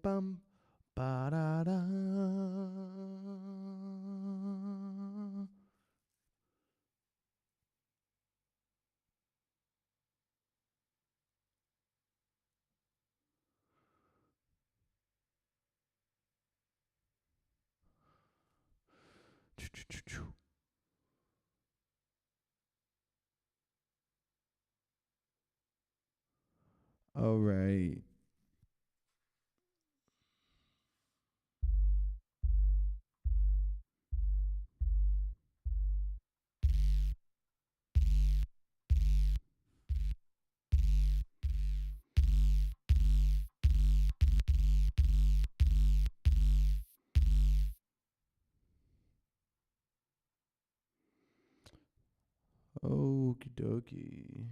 bum ba da da. All right. Okie dokie.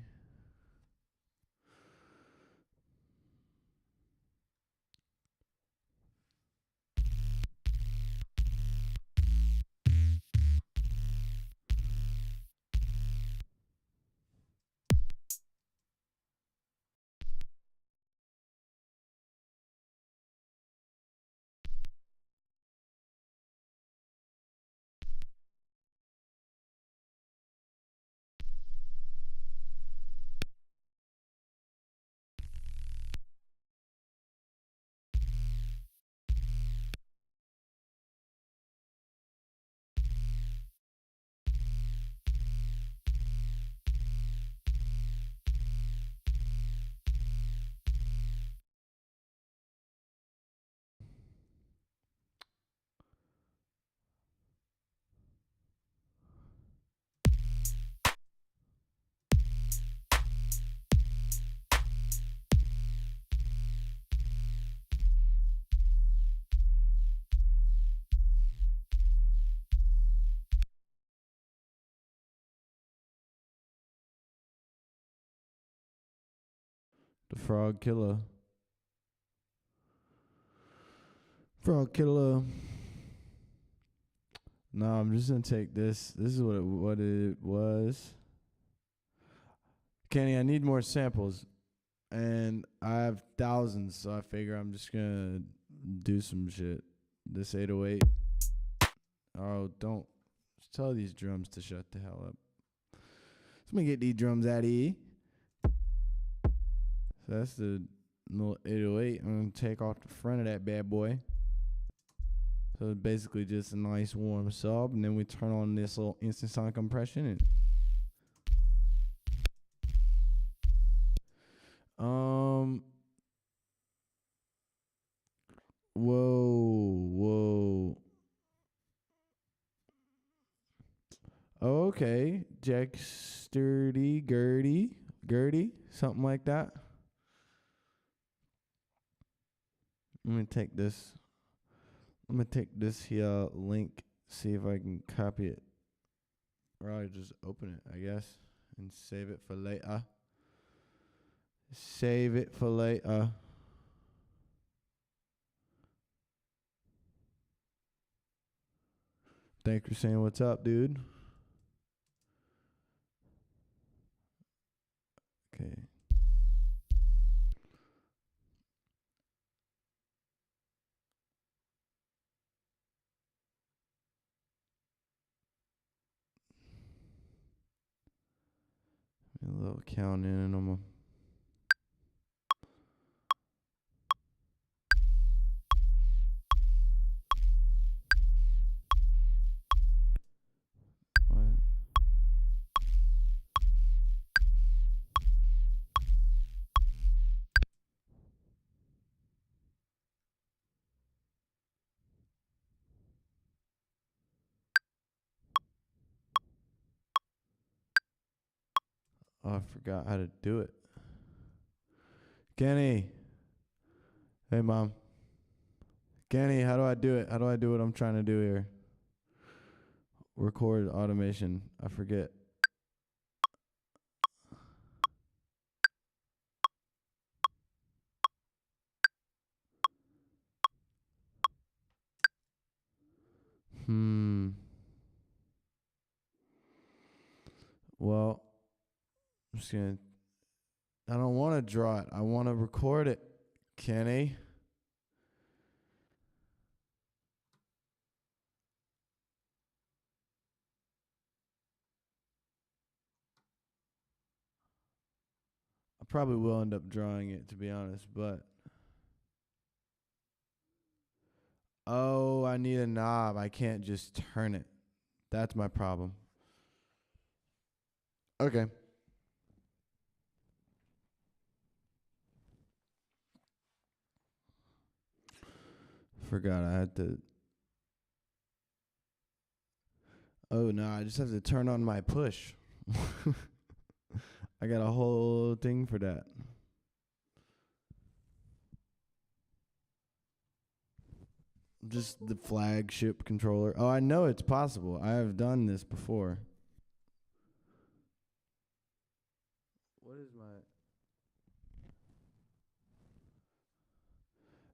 The frog killer. Frog killer. No, I'm just gonna take this. This is what it was. Kenny, I need more samples, and I have thousands, so I figure I'm just gonna do some shit. This 808. Oh, don't tell these drums to shut the hell up. So let me get these drums out of here. So that's the little 808. I'm gonna take off the front of that bad boy. So it's basically just a nice warm sub, and then we turn on this little instant sound compression and whoa. Oh, okay. Jack Sturdy, Gertie, something like that. Let me take this here link, see if I can copy it. Or I'll just open it, I guess, and save it for later. Save it for later. Thanks for saying what's up, dude. Okay. A little counting and I'm a what? Oh, I forgot how to do it. Kenny. Hey, Mom. Kenny, how do I do it? How do I do what I'm trying to do here? Record automation. I forget. Well, I'm just gonna. I don't want to draw it. I want to record it, Kenny. Probably will end up drawing it, to be honest, but oh, I need a knob. I can't just turn it. That's my problem. Okay. Forgot I had to. Oh, no, I just have to turn on my push. I got a whole thing for that. Just the flagship controller. Oh, I know it's possible. I have done this before. What is my...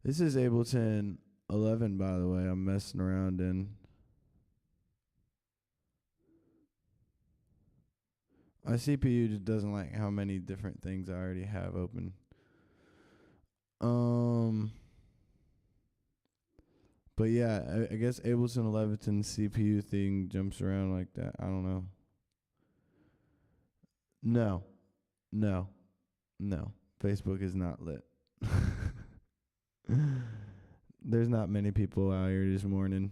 This is Ableton 11, by the way. I'm messing around in. My CPU just doesn't like how many different things I already have open. But yeah, I guess Ableton 11 CPU thing jumps around like that. I don't know. No. Facebook is not lit. There's not many people out here this morning.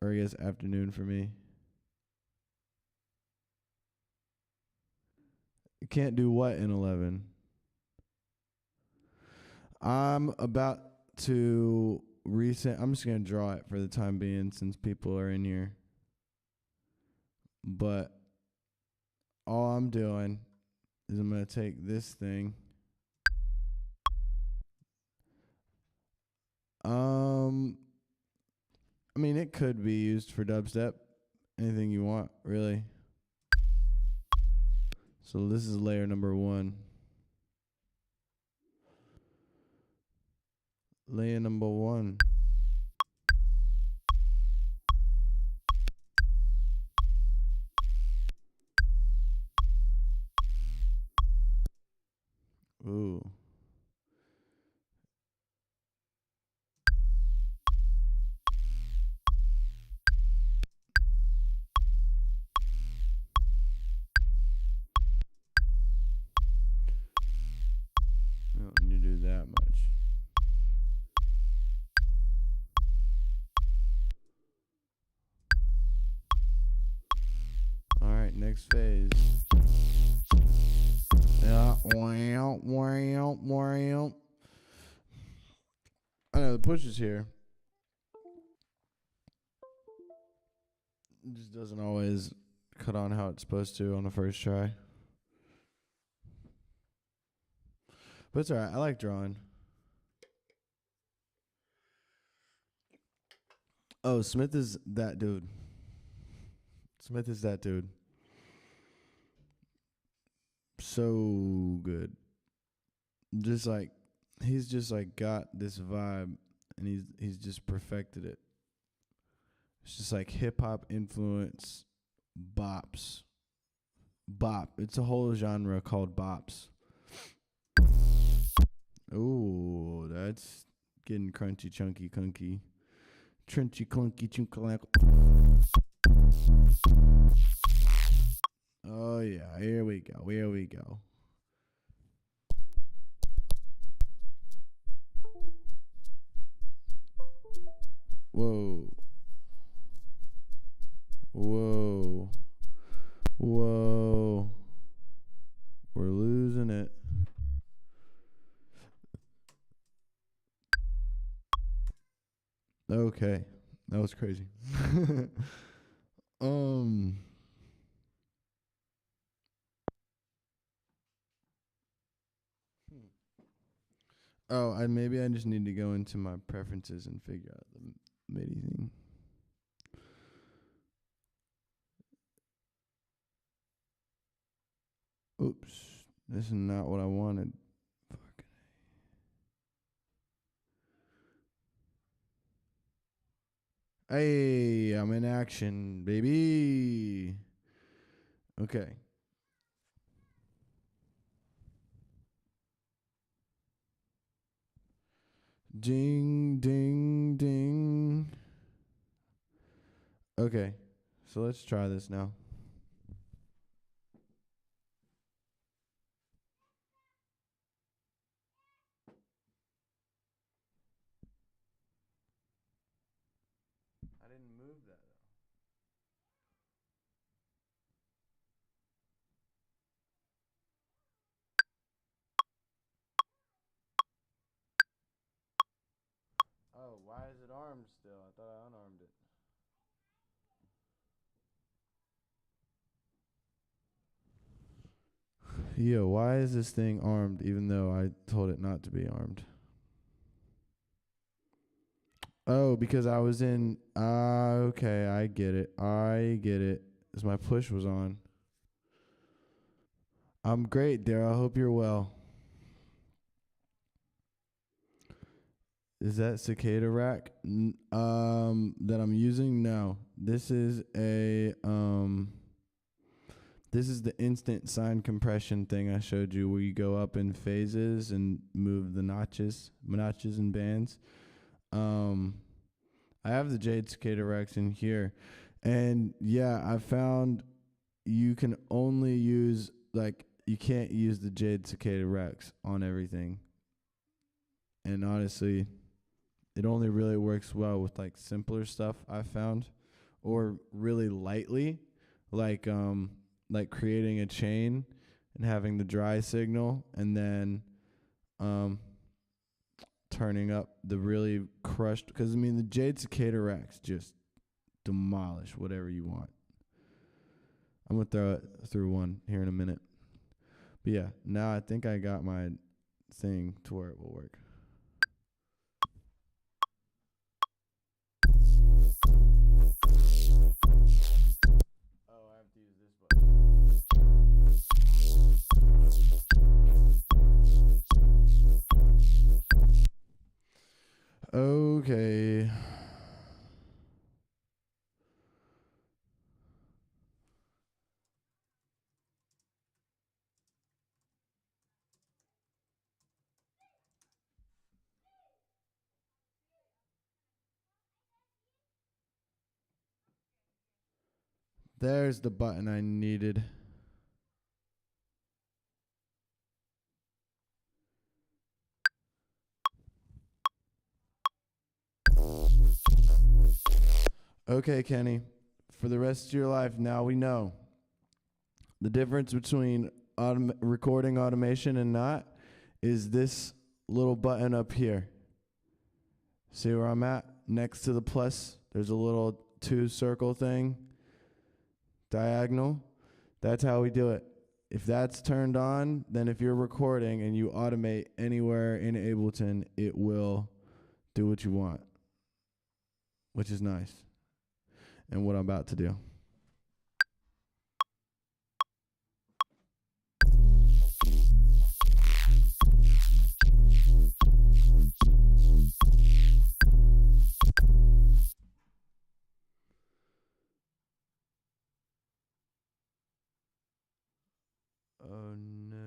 Or I guess afternoon for me. You can't do what in 11? I'm about to I'm just going to draw it for the time being since people are in here. But all I'm doing is I'm going to take this thing. I mean, it could be used for dubstep. Anything you want, really. So this is layer number 1. Layer number 1. Ooh. We don't need to do that much. Alright, next phase. Yeah, I know the push is here. It just doesn't always cut on how it's supposed to on the first try. But it's alright, I like drawing. Oh, Smith is that dude. So good. Just like he's just like got this vibe and he's just perfected it. It's just like hip hop influence bops. Bop. It's a whole genre called bops. Ooh, that's getting crunchy, chunky, kunky. Trenchy, clunky, chunkalak. Oh, yeah. Here we go. Whoa. We're losing it. Okay. That was crazy. Oh, maybe I just need to go into my preferences and figure out the MIDI thing. Oops. This is not what I wanted. Fuck. Hey, I'm in action, baby. Okay. Ding, ding, ding. Okay. So let's try this now. armed still. I thought I unarmed it. Yo, why is this thing armed even though I told it not to be armed? Oh, because I was in... okay, I get it. Because my push was on. I'm great, Daryl. I hope you're well. Is that cicada rack that I'm using? No. This is a... This is the instant sign compression thing I showed you where you go up in phases and move the notches and bands. I have the Jade Cicada Rex in here. And yeah, I found you can only use, like, you can't use the Jade Cicada Rex on everything. And honestly, it only really works well with, like, simpler stuff I found. Or really lightly, like creating a chain and having the dry signal and then turning up the really crushed, because I mean the Jade Cicada racks just demolish whatever you want. I'm gonna throw it through one here in a minute. But yeah, now I think I got my thing to where it will work. Oh, I have to use this button. Okay. There's the button I needed. Okay, Kenny. For the rest of your life, now we know the difference between recording automation and not is this little button up here. See where I'm at? Next to the plus, there's a little 2 circle thing, diagonal. That's how we do it. If that's turned on, then if you're recording and you automate anywhere in Ableton, it will do what you want, which is nice. And what I'm about to do. Oh no.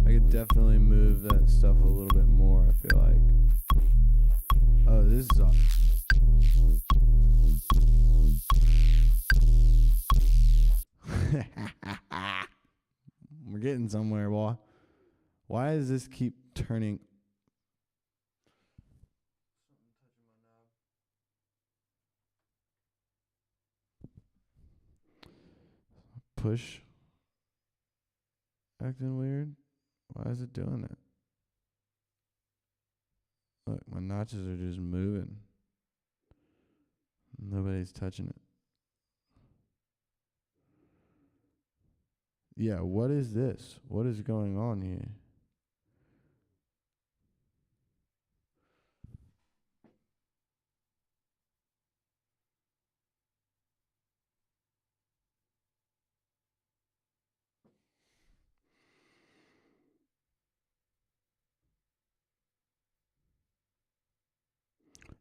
I could definitely move that stuff a little bit more, I feel like. Oh, this is awesome. We're getting somewhere, boy. Why does this keep turning? Push. Acting weird. Why is it doing that? Look, my notches are just moving. Nobody's touching it. Yeah, what is this? What is going on here?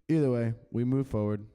Either way, we move forward.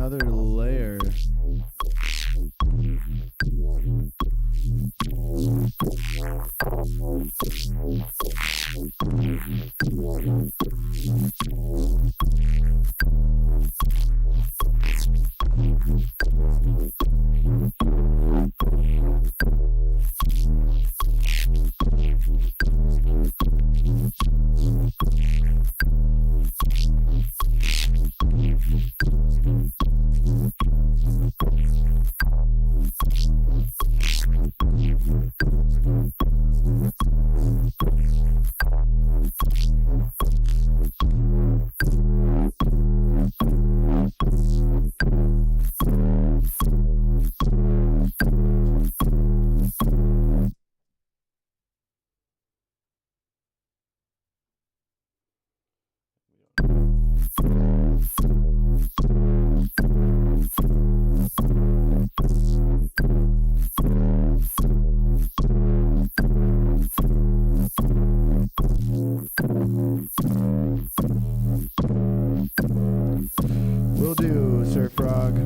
another layer. Will do, Sir Frog.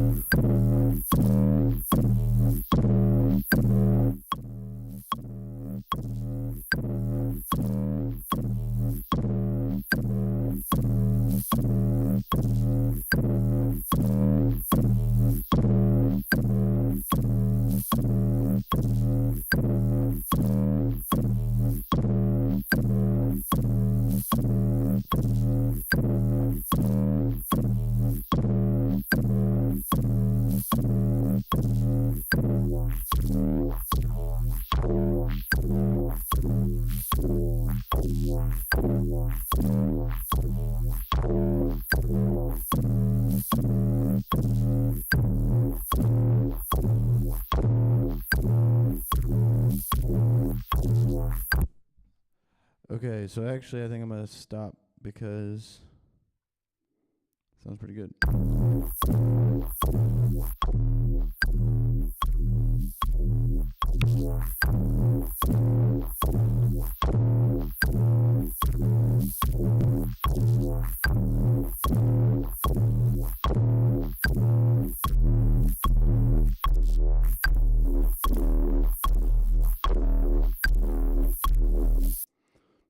Okay, so actually I think I'm going to stop because sounds pretty good.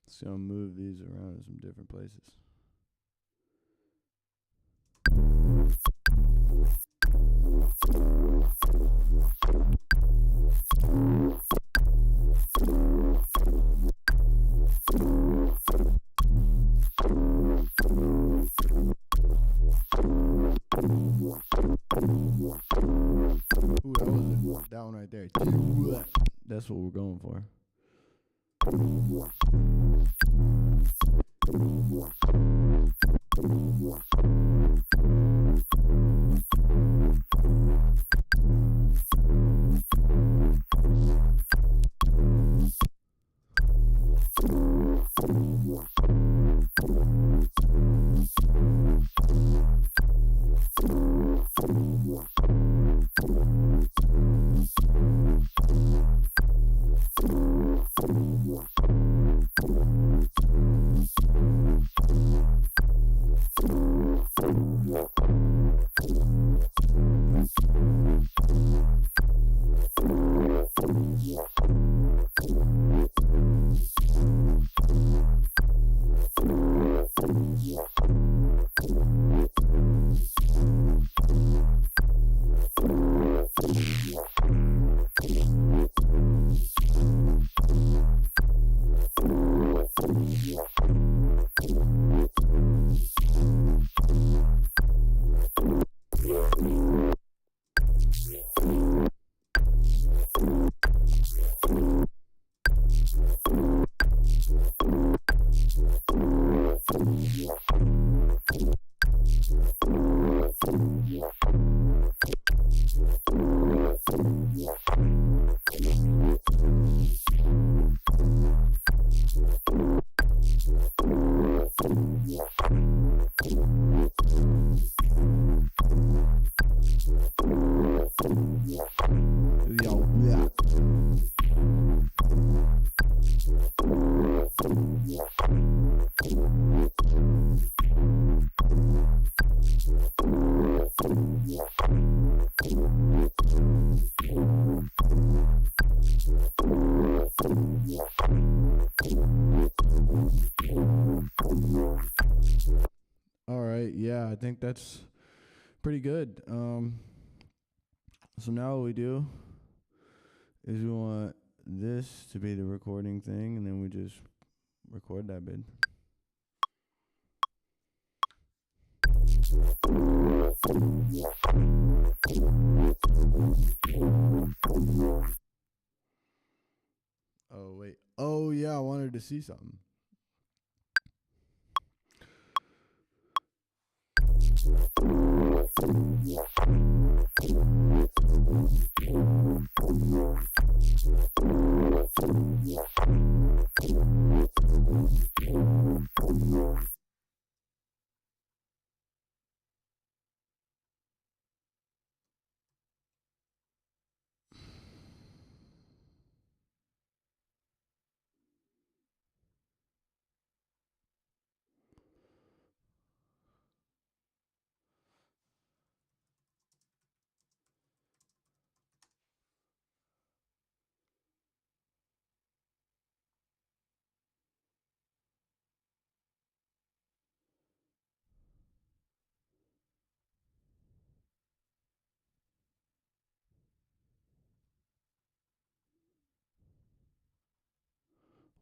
So I'll move these around in some different places. Ooh, that one right there. That's what we're going for. yeah, I think that's pretty good. So now what we do is we want this to be the recording thing, and then we just record that bit. Oh wait. Oh yeah, I wanted to see something.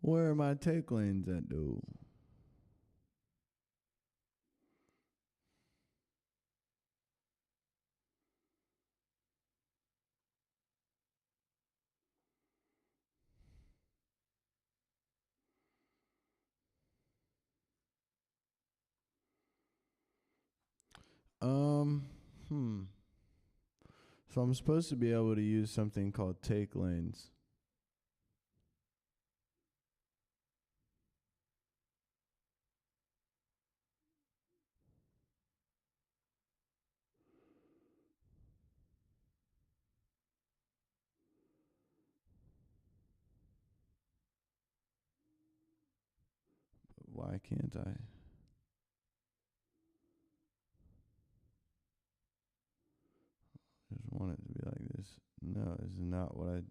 Where are my take lanes at, dude? Um, hmm. So I'm supposed to be able to use something called take lanes. Why can't I? Just want it to be like this. No, this is not what I.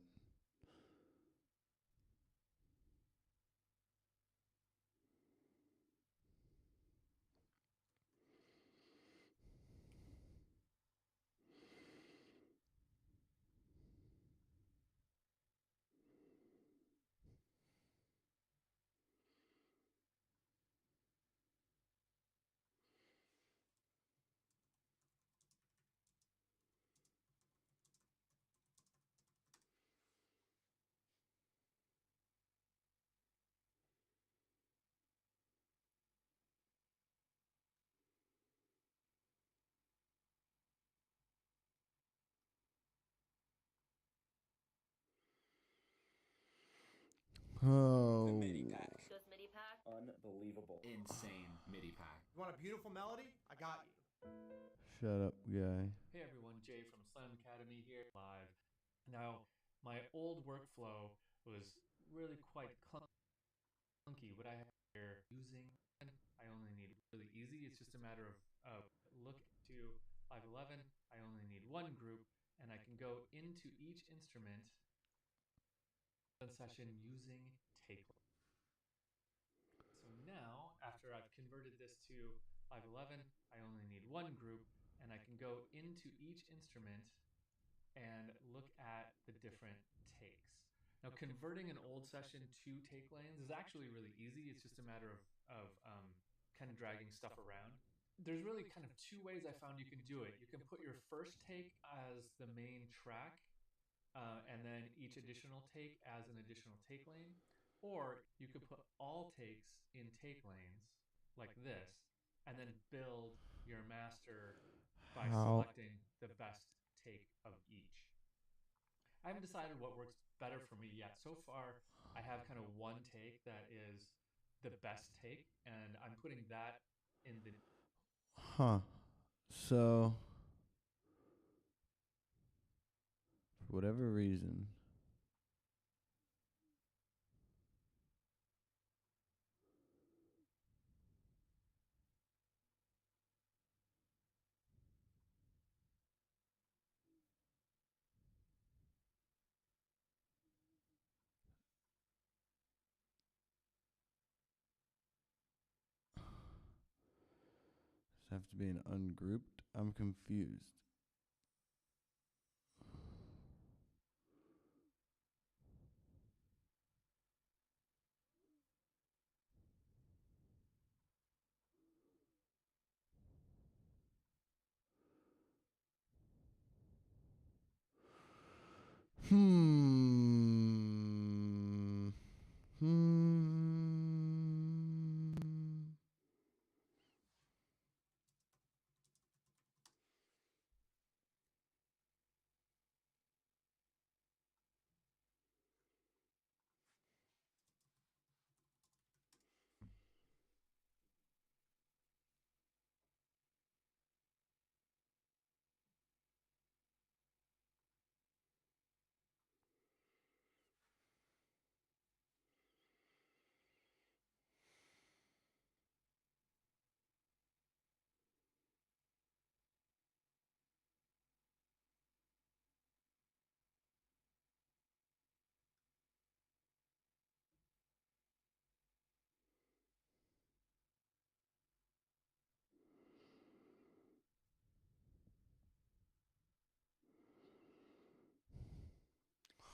Oh. The MIDI pack. Goes MIDI pack. Unbelievable. Insane MIDI pack. You want a beautiful melody? I got you. Shut up, guy. Hey everyone, Jay from Slam Academy here live. Now, my old workflow was really quite clunky. What I have here using, I only need really easy. It's just a matter of look to 511. I only need one group, and I can go into each instrument session using take. So now, after I've converted this to 511, I only need one group, and I can go into each instrument and look at the different takes. Now, converting an old session to take lanes is actually really easy. It's just a matter of kind of dragging stuff around. There's really kind of two ways I found you can do it. You can put your first take as the main track, and then each additional take as an additional take lane. Or you could put all takes in take lanes like this, and then build your master by selecting the best take of each. I haven't decided what works better for me yet. So far, I have kind of one take that is the best take, and I'm putting that in the. Huh. So, for whatever reason, have to be an ungrouped? I'm confused. Hmm. Hmm.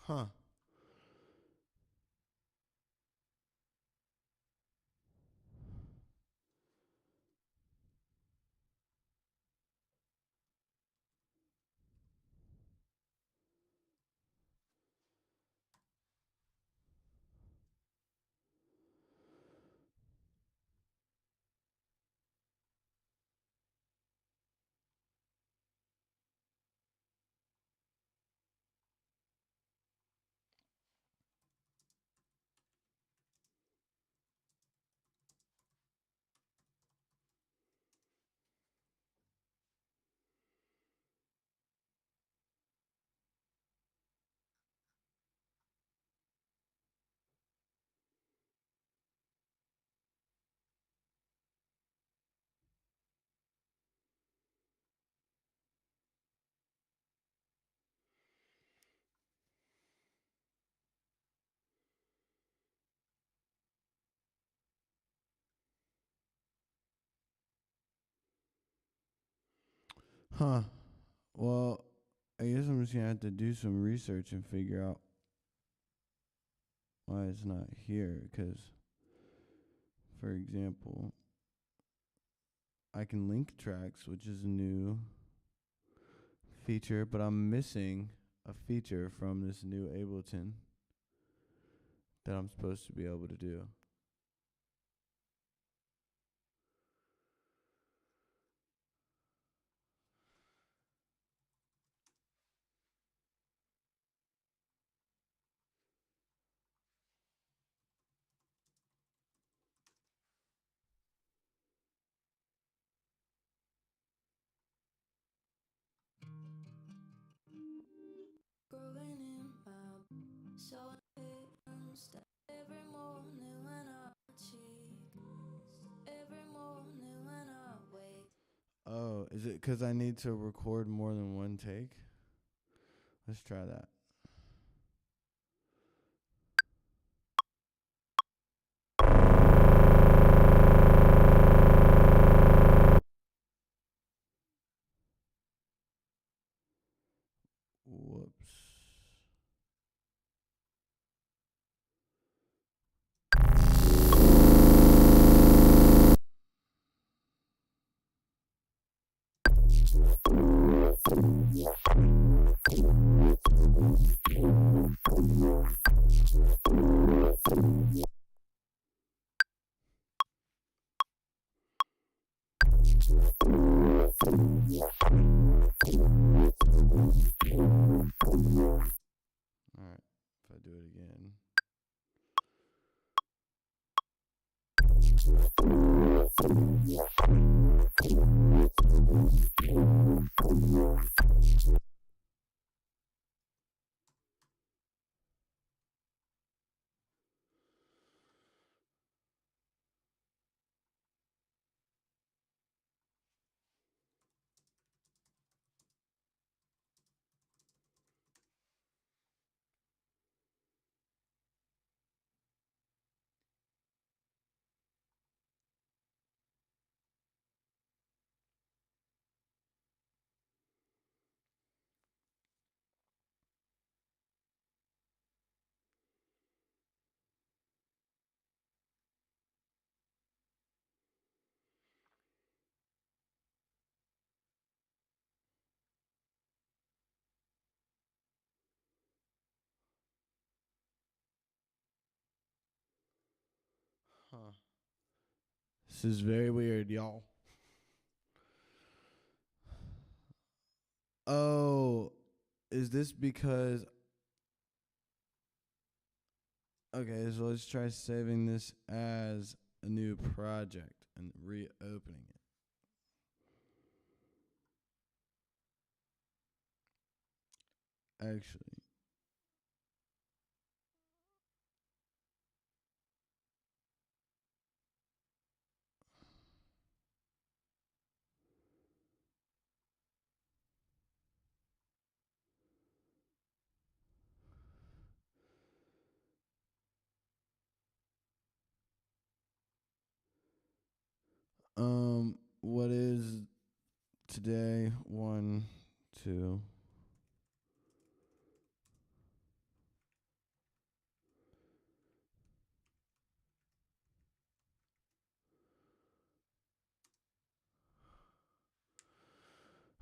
Huh. Huh. Well, I guess I'm just gonna have to do some research and figure out why it's not here. Because, for example, I can link tracks, which is a new feature, but I'm missing a feature from this new Ableton that I'm supposed to be able to do. Growing in my so every morning when I cheek, every morning when I wake. Oh, is it because I need to record more than one take? Let's try that. Whoops. Alright, if I do it again. This is very weird, y'all. Oh, is this because... Okay, so let's try saving this as a new project and reopening it. Actually, what is today? 1, 2.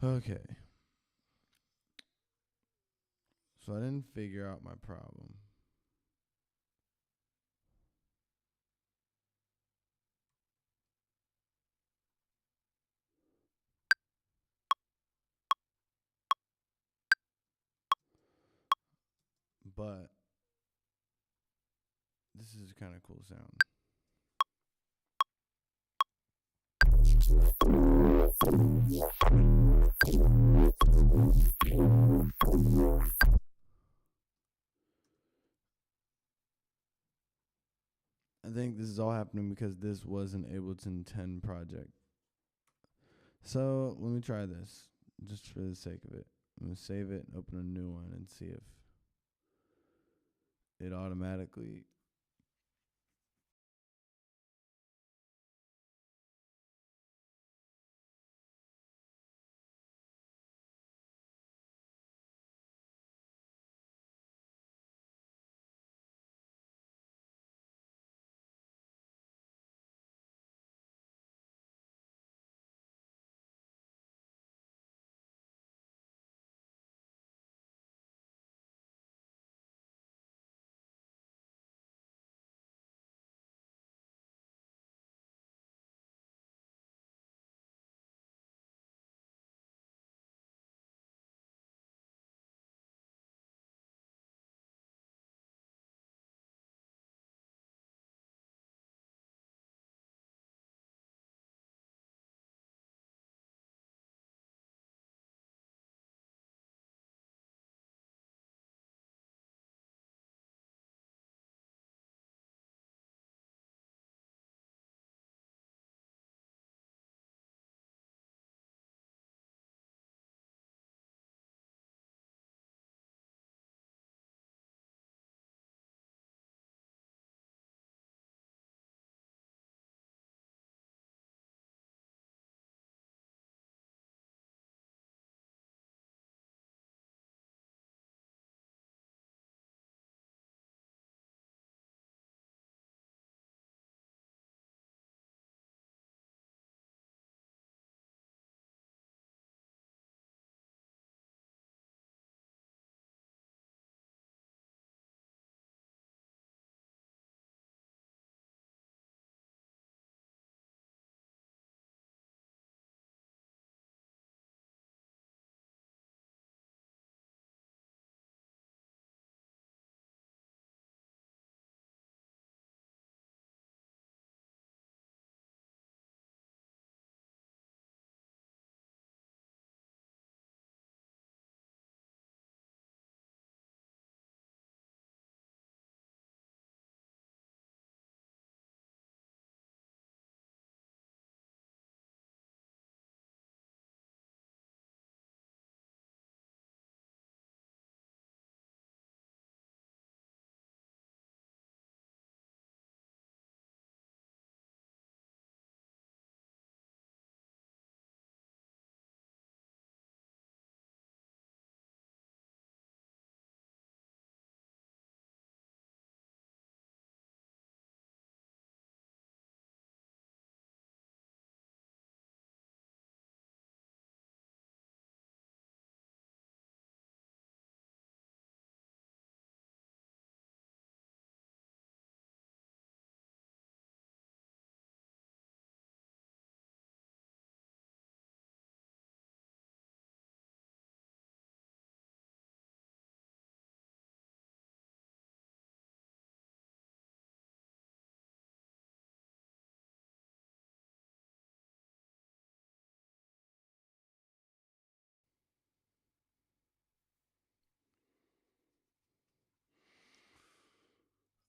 Okay. So I didn't figure out my problem. But this is a kind of cool sound. I think this is all happening because this was an Ableton 10 project. So let me try this just for the sake of it. I'm going to save it and open a new one and see if it automatically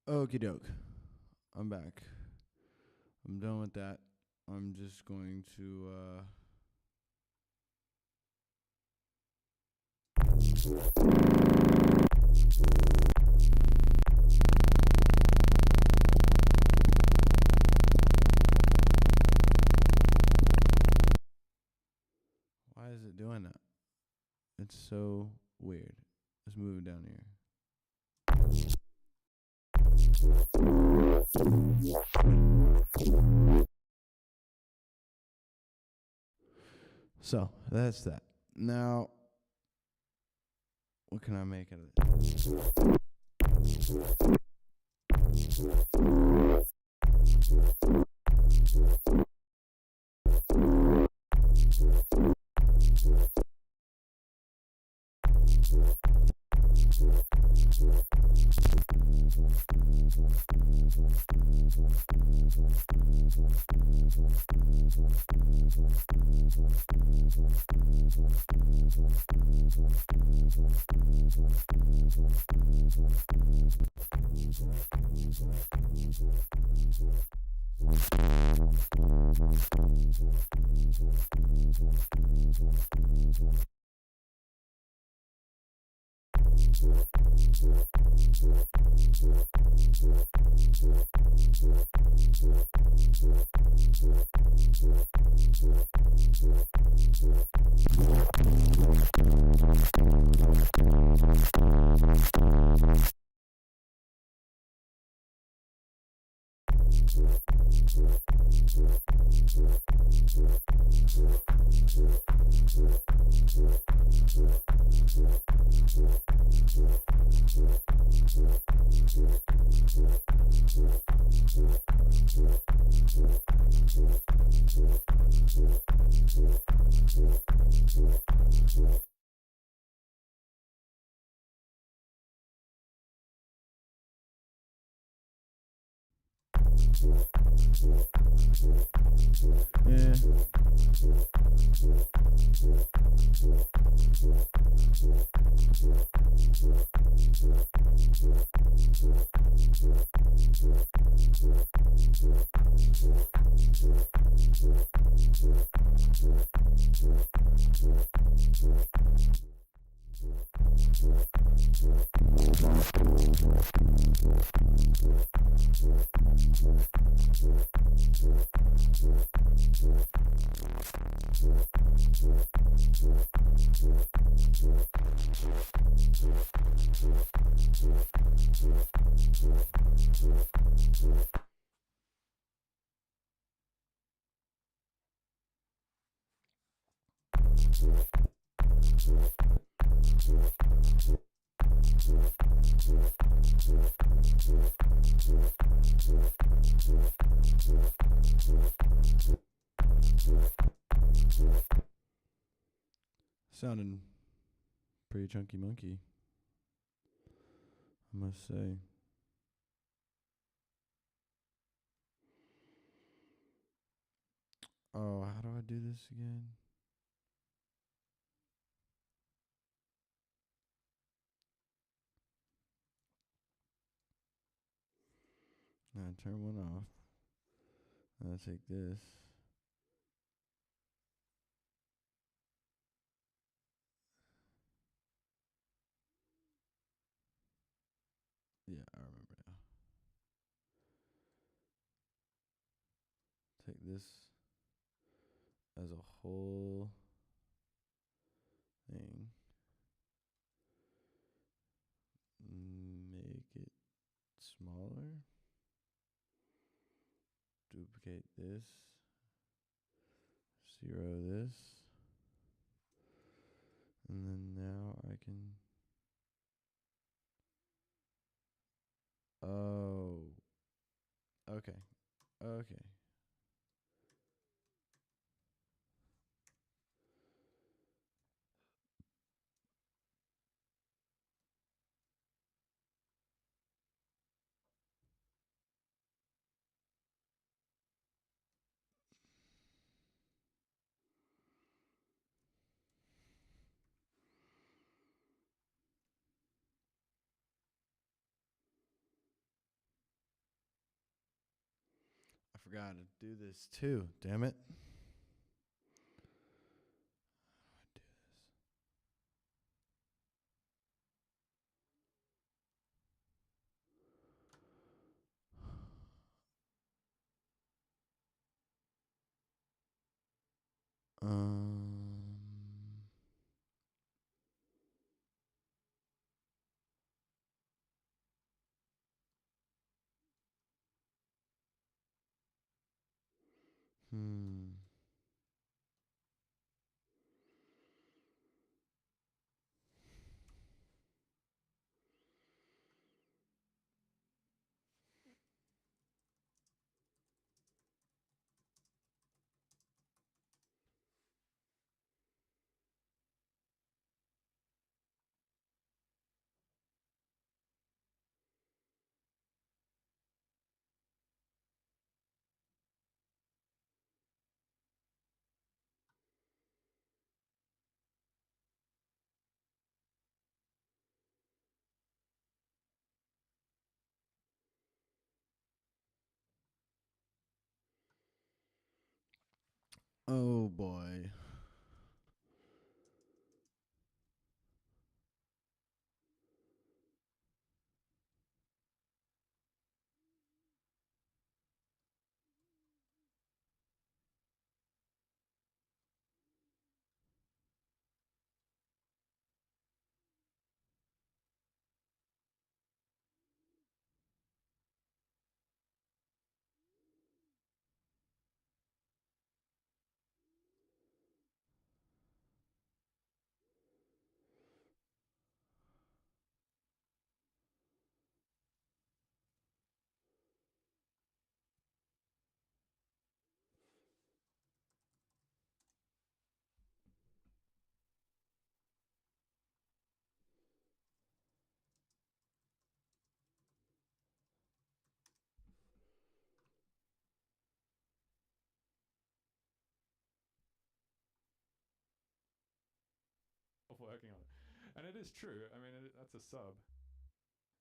Okie doke. I'm back. I'm done with that. I'm just going to why is it doing that? It's so weird. Let's move it down here. So that's that. Now, what can I make out of it? Yeah. Sounding pretty chunky monkey, I must say. Oh, how do I do this again? Now turn one off. I'll take this. Yeah, I remember now. Take this as a whole thing. Make it smaller. Duplicate this. Zero this. And then now I can. Oh. Okay. Okay. forgot to do this too. Damn it. Um. Hmm. Oh boy. Of working on it, and it is true. I mean, that's a sub.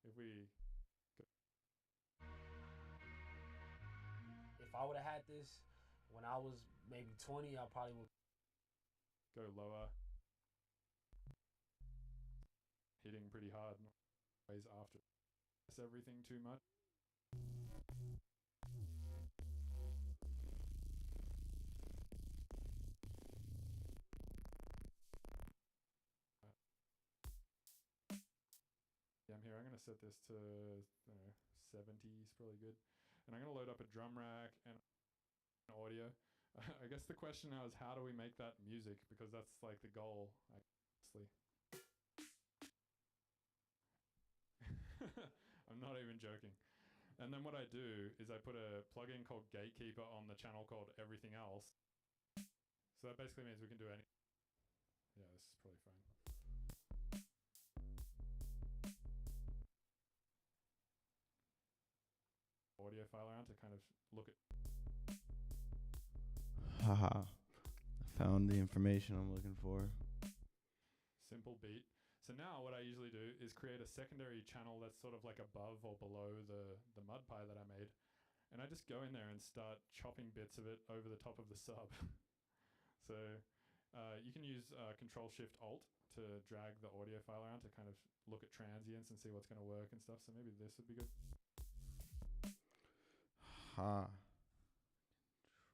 If we If I would have had this when I was maybe 20, I probably would. go lower, hitting pretty hard, ways after everything too much. Yeah, I'm here. I'm going to set this to 70 is probably good. And I'm going to load up a drum rack and audio. I guess the question now is how do we make that music? Because that's like the goal, honestly. I'm not even joking. And then what I do is I put a plugin called Gatekeeper on the channel called Everything Else. So that basically means we can do any. Yeah, this is probably fine. Audio file around to kind of look at. Haha. I found the information I'm looking for. Simple beat. So now what I usually do is create a secondary channel that's sort of like above or below the mud pie that I made. And I just go in there and start chopping bits of it over the top of the sub. So you can use Control-Shift-Alt to drag the audio file around to kind of look at transients and see what's going to work and stuff. So maybe this would be good. Ha.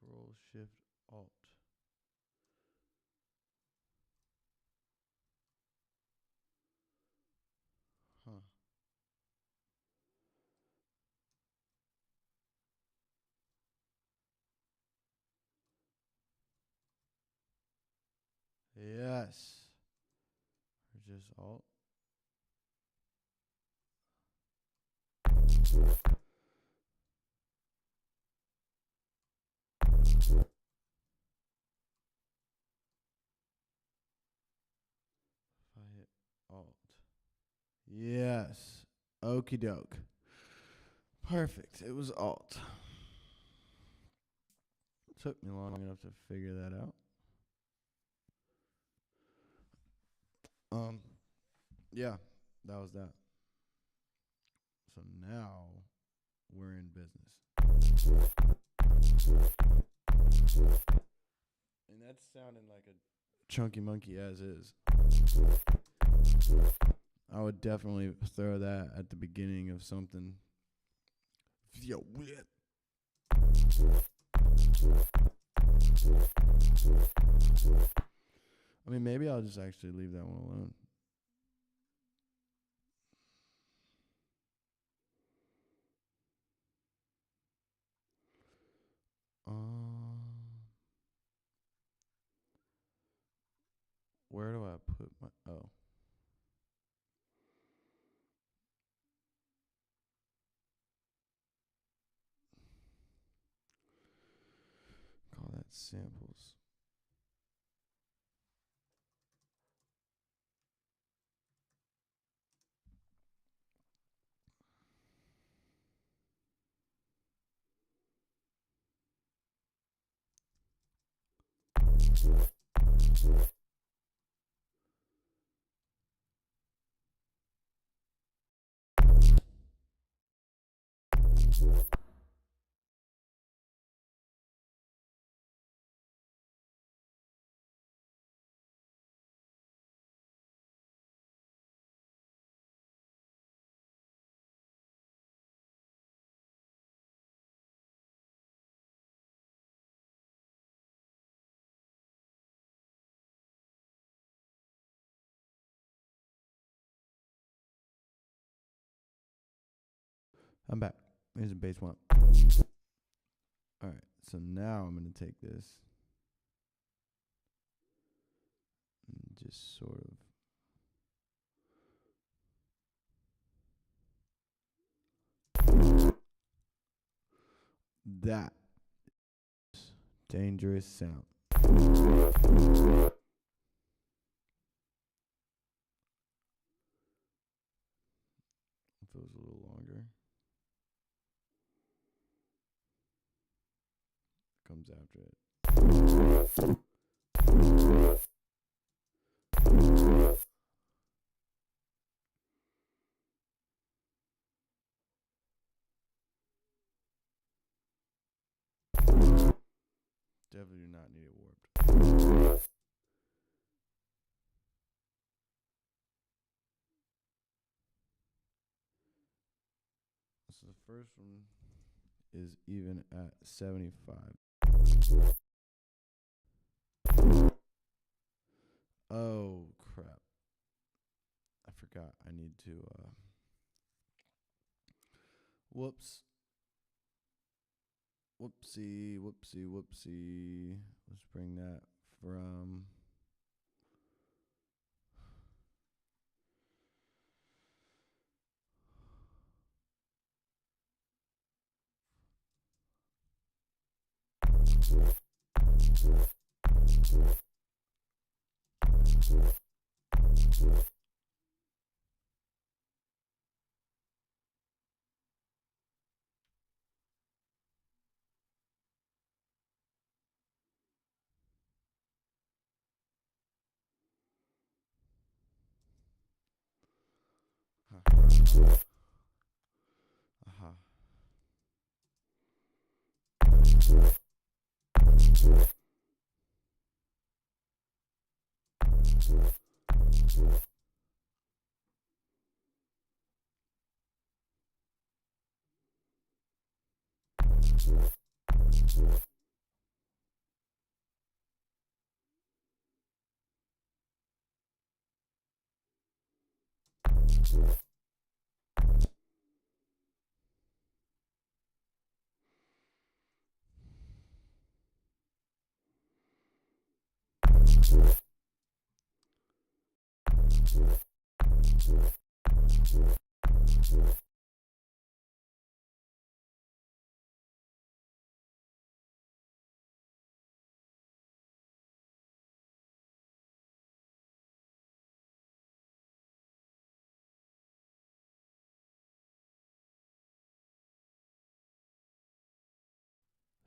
Control Shift Alt. Huh. Yes. Or just Alt. If I hit Alt. Yes. Okie doke. Perfect. It was Alt. Took me long enough to figure that out. Yeah, that was that. So now we're in business. And that's sounding like a chunky monkey as is. I would definitely throw that at the beginning of something. Yo, weird. I mean, maybe I'll just actually leave that one alone. Where do I put my... Oh. Call that samples. I'm back. Here's a bass one. Alright, so now I'm going to take this and just sort of... That is dangerous sound. If it was a little longer. Comes after it. Definitely do not need it warped. So the first one is even at 75. Oh crap. I forgot I need to whoops. Whoopsie, whoopsie, whoopsie. Let's bring that from aha.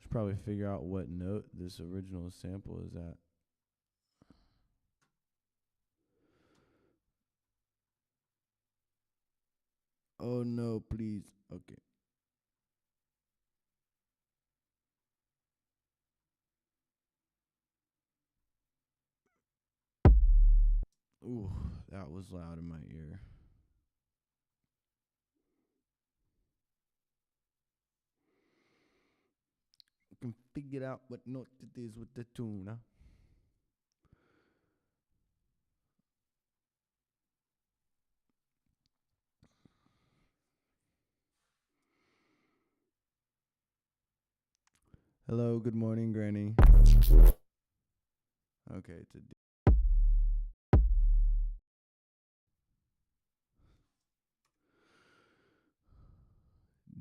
Should probably figure out what note this original sample is at. Oh no, please. Okay. Ooh, that was loud in my ear. Can figure out what note it is with the tuna. Hello, good morning, Granny. Okay, it's a D.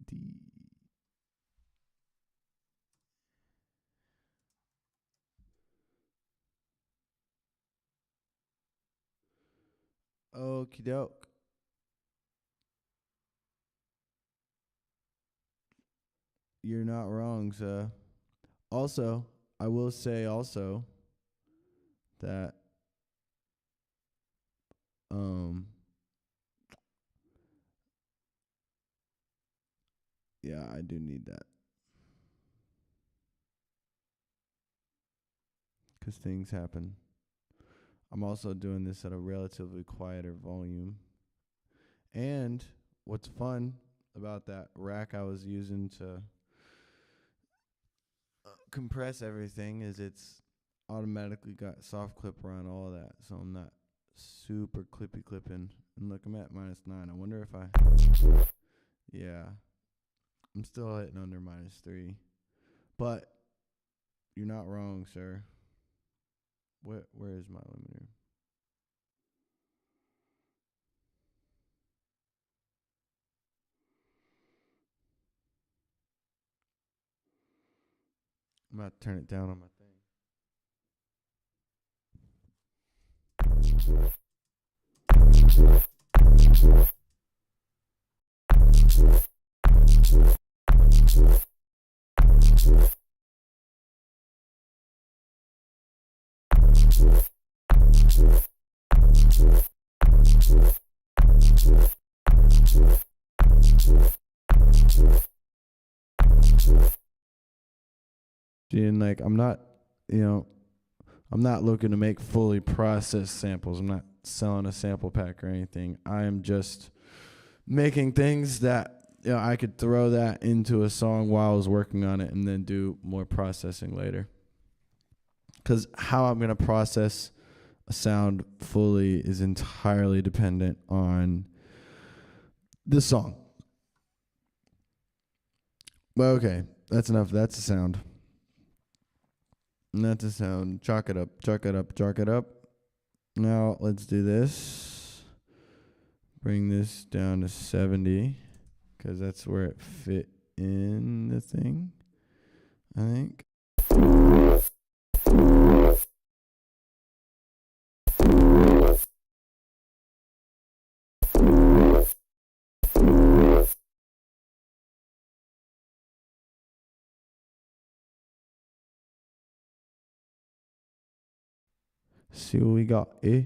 D. Okie doke. You're not wrong, sir. Also, I will say also that yeah, I do need that. 'Cause things happen. I'm also doing this at a relatively quieter volume. And what's fun about that rack I was using to compress everything is it's automatically got soft clipper on all of that, so I'm not super clipping. And look, I'm at -9. I wonder if I, yeah, I'm still hitting under -3, but you're not wrong, sir. Where is my limiter? I'm about to turn it down on my thing. And like, I'm not looking to make fully processed samples. I'm not selling a sample pack or anything. I am just making things that I could throw that into a song while I was working on it and then do more processing later. Because how I'm going to process a sound fully is entirely dependent on the song. But okay, that's enough. That's a sound. And that's a sound. Chalk it up. Now let's do this. Bring this down to 70 because that's where it fit in the thing, I think. See what we got, eh?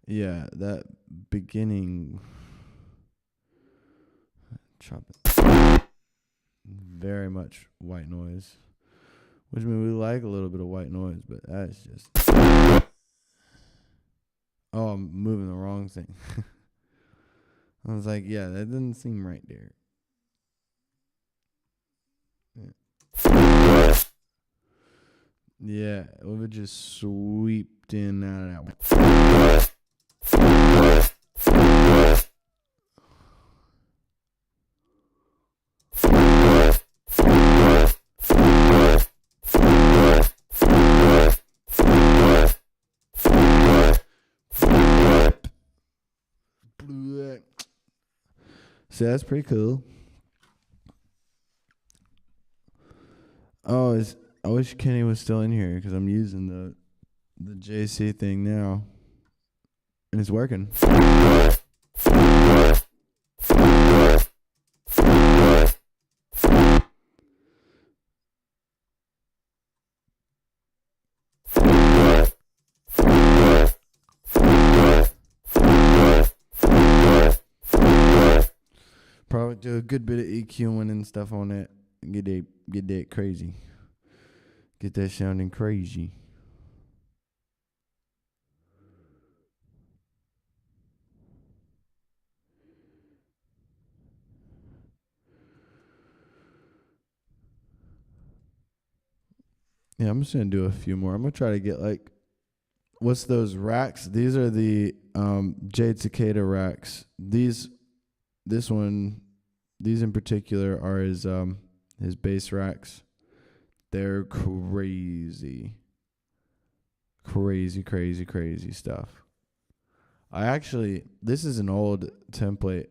Yeah, that beginning trumpet, very much white noise, which means we like a little bit of white noise, but that's just, oh, I'm moving the wrong thing. I was like, yeah, that doesn't seem right there. Yeah, it would just sweeped in out of that one. So that's pretty cool. Oh, I wish Kenny was still in here because I'm using the JC thing now, and it's working. Probably do a good bit of EQing and stuff on that. Get that crazy. Get that sounding crazy. Yeah, I'm just gonna do a few more. I'm gonna try to get like, what's those racks? These are the Jade Cicada racks. These in particular are his bass racks. They're crazy stuff. This is an old template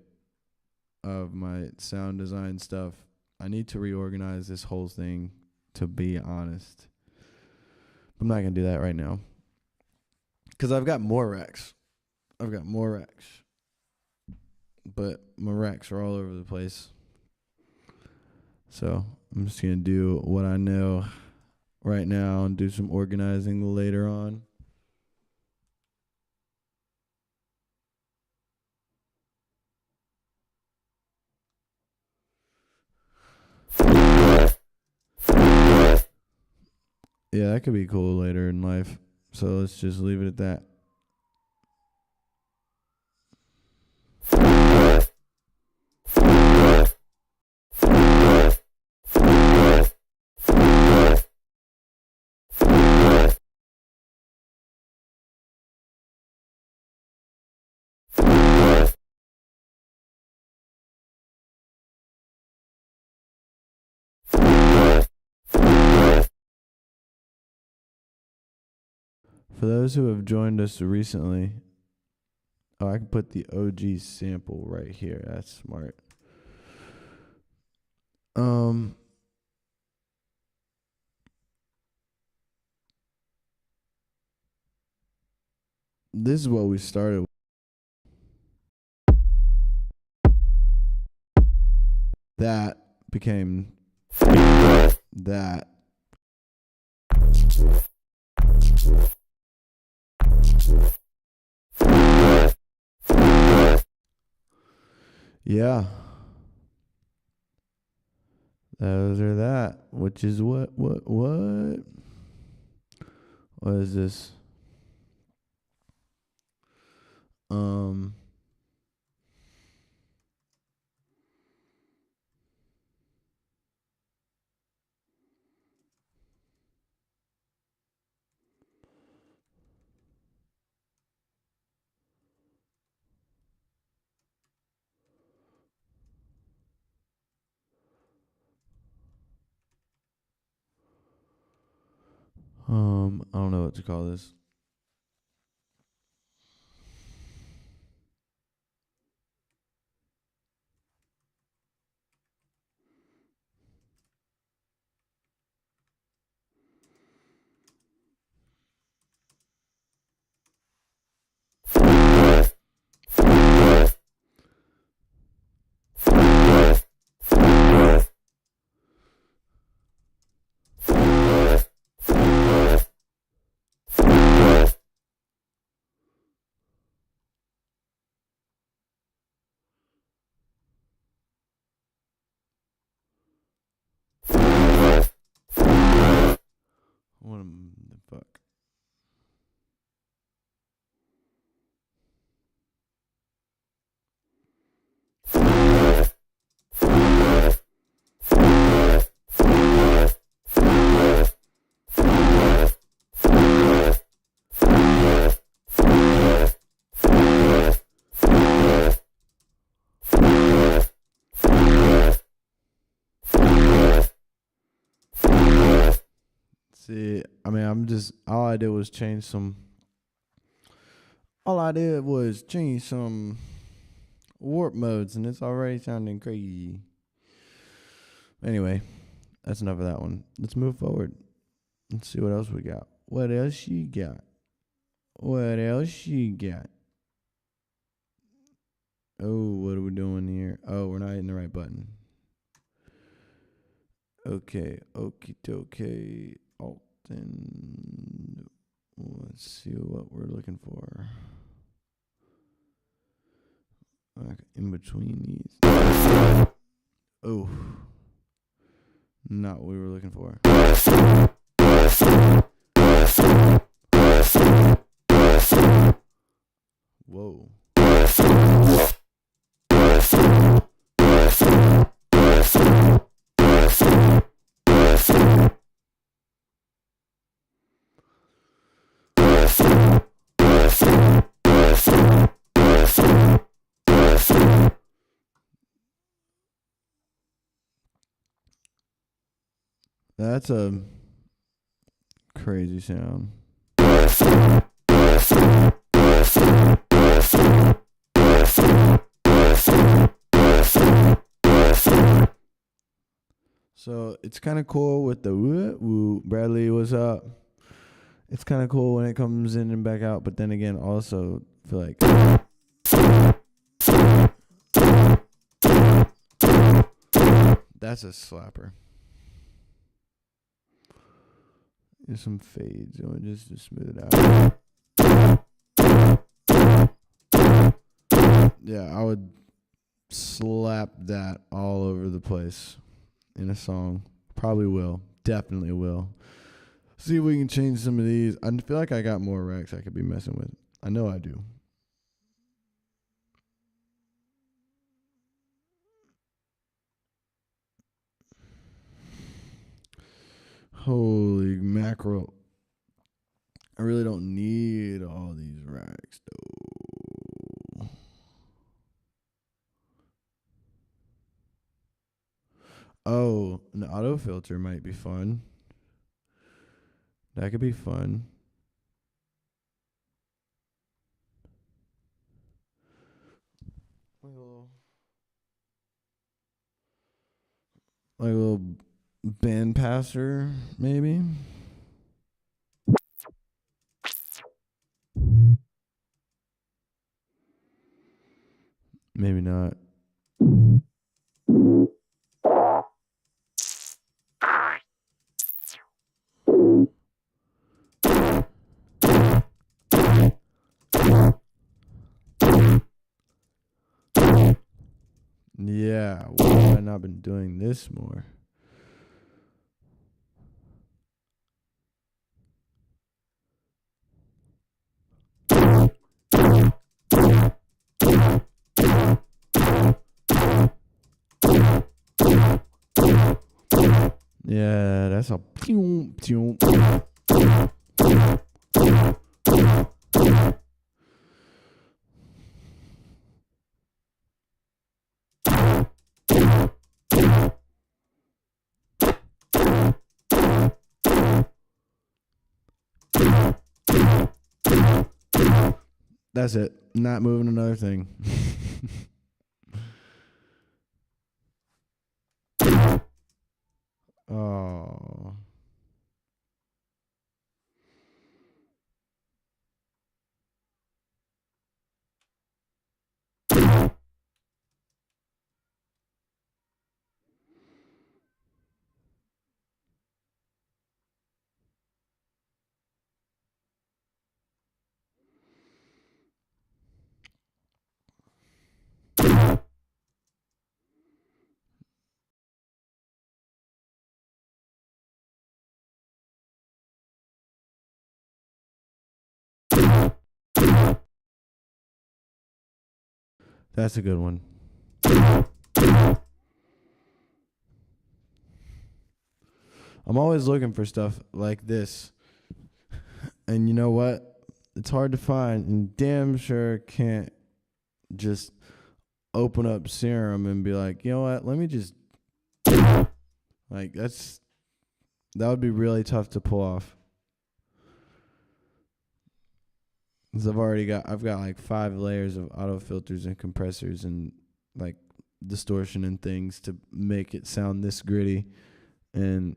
of my sound design stuff. I need to reorganize this whole thing, to be honest. I'm not going to do that right now, because I've got more racks. But my racks are all over the place. So I'm just going to do what I know right now and do some organizing later on. Yeah, that could be cool later in life. So let's just leave it at that. For those who have joined us recently, I can put the OG sample right here. That's smart. This is what we started with. That became that. Yeah. Those are that. Which is what? What is this? I don't know what to call this. What the fuck? See, I mean, all I did was change some warp modes, and it's already sounding crazy. Anyway, That's enough of that one. Let's move forward. Let's see what else we got. What else you got? What else you got? Oh, what are we doing here? Oh, we're not hitting the right button. Okay, okie dokie. Alton. Let's see what we're looking for. In between these. Oh. Not what we were looking for. Whoa. That's a crazy sound. So it's kind of cool with the woo. Bradley, what's up? It's kind of cool when it comes in and back out, but then again, also feel like that's a slapper. There's some fades, just to smooth it out. Yeah, I would slap that all over the place in a song. Probably will. Definitely will. See if we can change some of these. I feel like I got more racks I could be messing with. I know I do. Holy mackerel. I really don't need all these racks, though. Oh, an auto filter might be fun. That could be fun. Like a little band passer, maybe. Maybe not. Yeah, why have I not been doing this more? Yeah, that's a pew, pew. That's it. Not moving another thing. Oh. That's a good one. I'm always looking for stuff like this. And you know what? It's hard to find, and damn sure can't just open up Serum and be like, you know what? Let me just like that would be really tough to pull off. 'Cause I've got like 5 layers of auto filters and compressors and like distortion and things to make it sound this gritty. And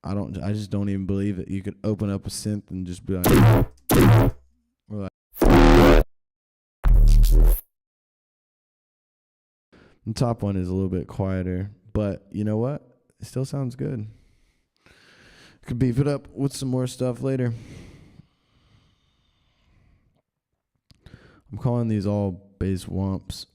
I just don't even believe that you could open up a synth and just be like, or like, the top one is a little bit quieter, but you know what? It still sounds good. Could beef it up with some more stuff later. I'm calling these all bass womps.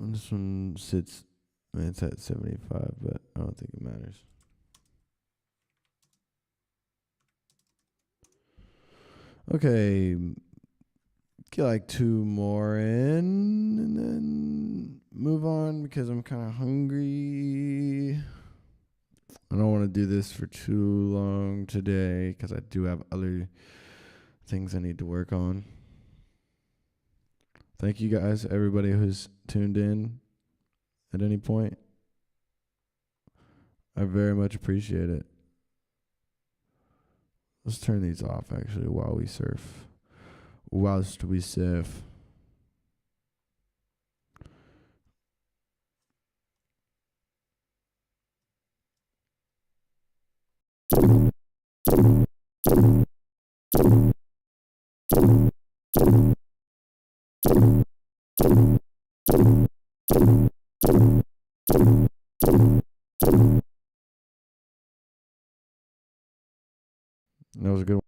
This one sits, it's at 75, but I don't think it matters. Okay, get like 2 more in and then move on because I'm kind of hungry. I don't want to do this for too long today because I do have other things I need to work on. Thank you guys, everybody who's tuned in at any point. I very much appreciate it. Let's turn these off actually while we surf. Whilst we surf. That was a good one.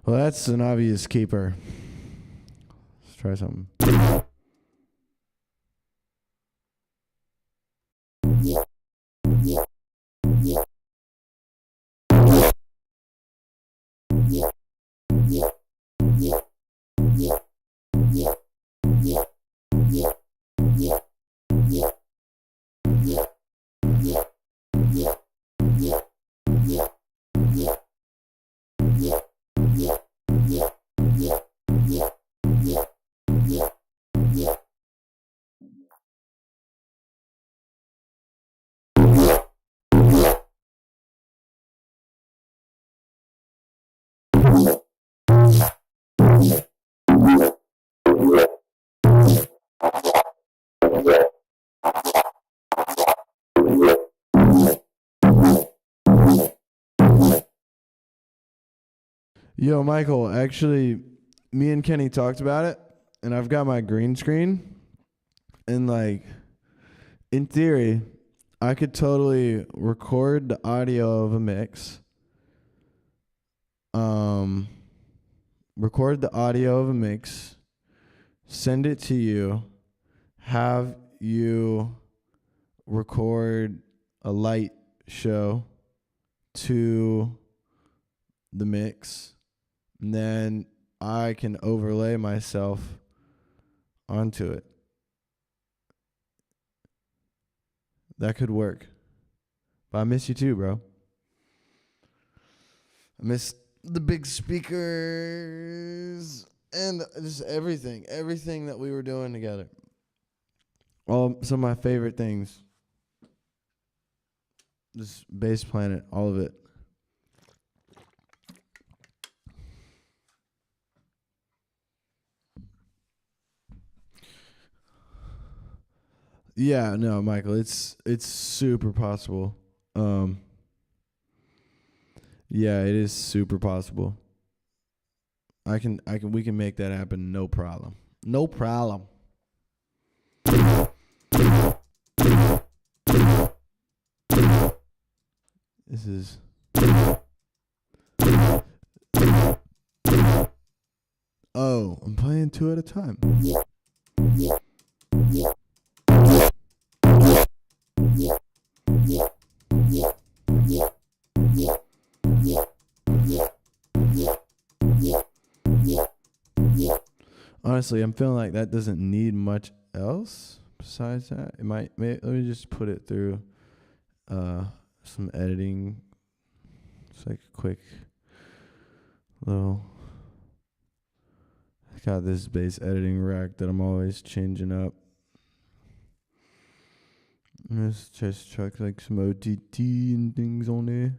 Well, that's an obvious keeper. Let's try something. Yo, Michael, actually, me and Kenny talked about it, and I've got my green screen, and like, in theory, I could totally record the audio of a mix. Record the audio of a mix, send it to you, have you record a light show to the mix, and then I can overlay myself onto it. That could work. But I miss you too, bro. I miss the big speakers and just everything that we were doing together. Some of my favorite things. Just Bass Planet, all of it. Yeah, no, Michael, it's super possible. Yeah, it is super possible. We can make that happen. No problem. No problem. This is. Oh, I'm playing two at a time. Honestly, I'm feeling like that doesn't need much else besides that. It might. Let me just put it through some editing. It's like a quick little. I got this bass editing rack that I'm always changing up. Let's just chuck like some OTT and things on there.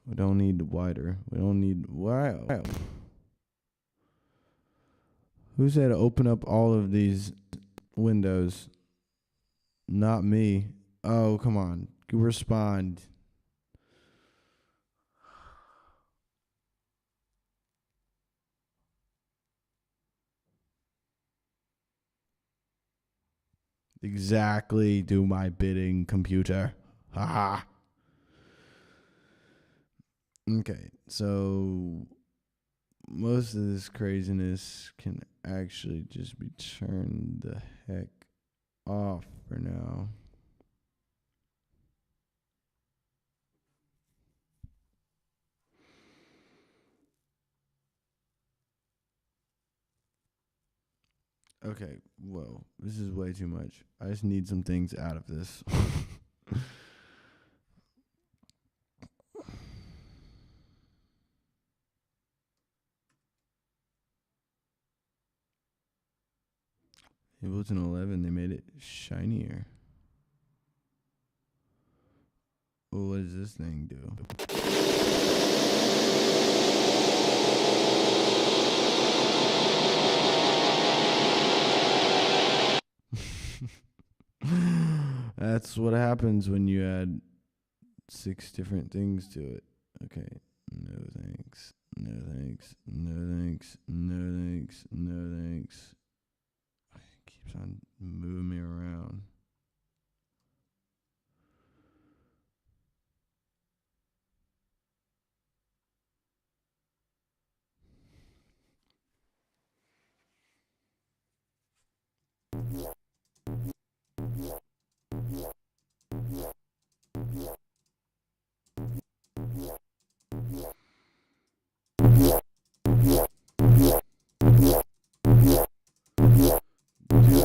We don't need wider. We don't need. Wow. Who said open up all of these windows? Not me. Oh, come on. Respond. Exactly. Do my bidding, computer. Haha. Okay, so most of this craziness can actually just be turned the heck off for now. Okay, whoa, this is way too much. I just need some things out of this. Ableton 11, they made it shinier. Well, what does this thing do? That's what happens when you add 6 different things to it. Okay. No thanks. No thanks. No thanks. No thanks. No thanks. It keeps on moving me around.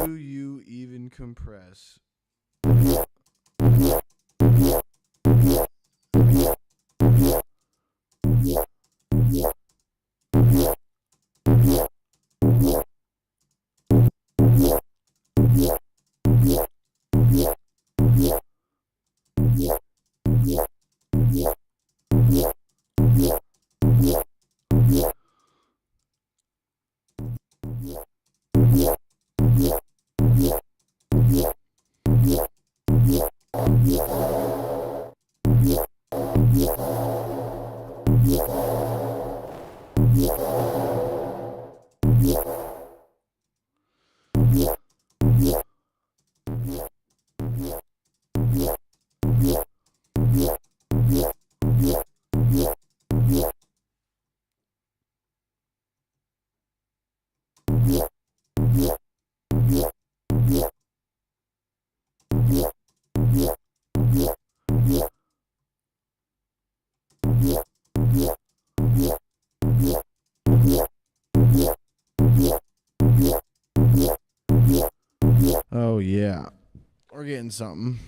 Do you even compress? Oh, yeah. We're getting something.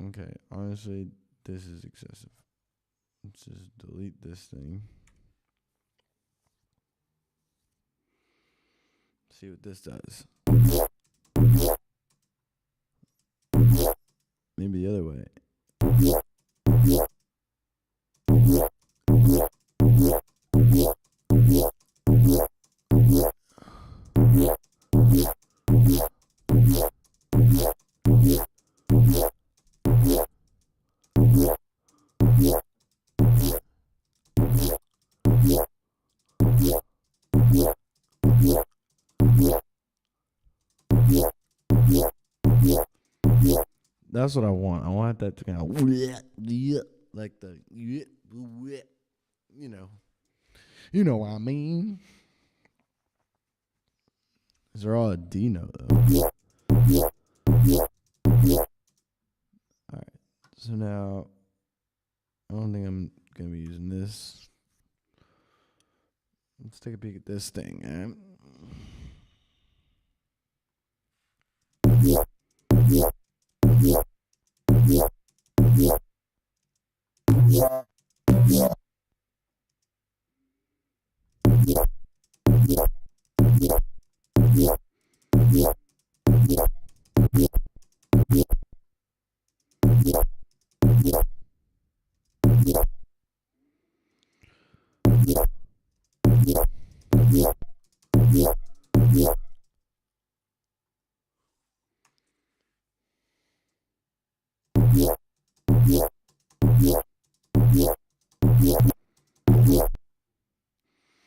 Okay, honestly, this is excessive. Let's just delete this thing. See what this does. Maybe the other way. That's what I want. I want that to kind of like the you know. You know what I mean? These are all a D note though. Alright. So now I don't think I'm gonna be using this. Let's take a peek at this thing, man.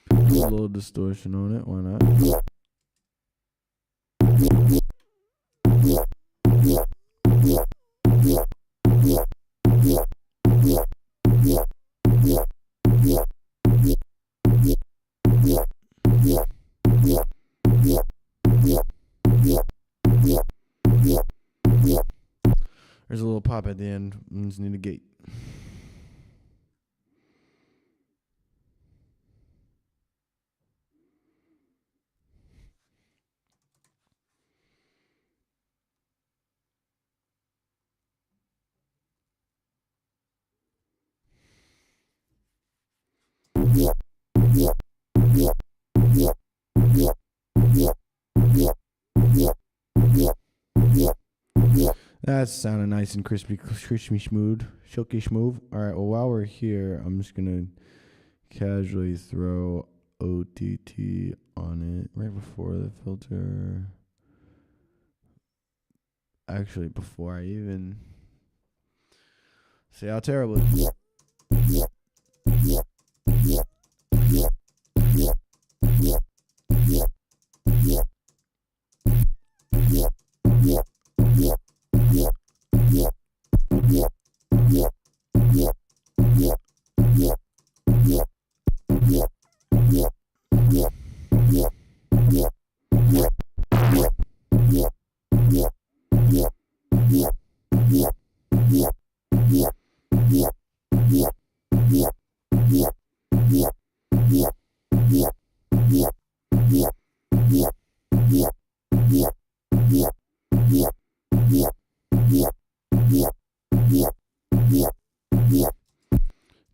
Put a little distortion on it, why not? There's a little pop at the end. Just need a gate. That's sounding nice and crispy smooth, silky smooth. All right, well, while we're here, I'm just going to casually throw OTT on it right before the filter. Actually, before I even say how terrible it is.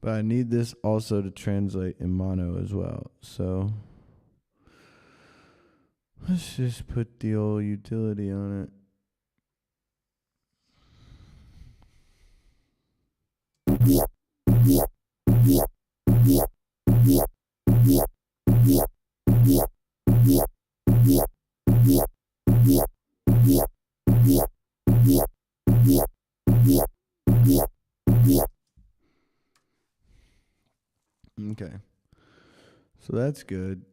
But I need this also to translate in mono as well. So let's just put the old utility on it. Okay. So that's good.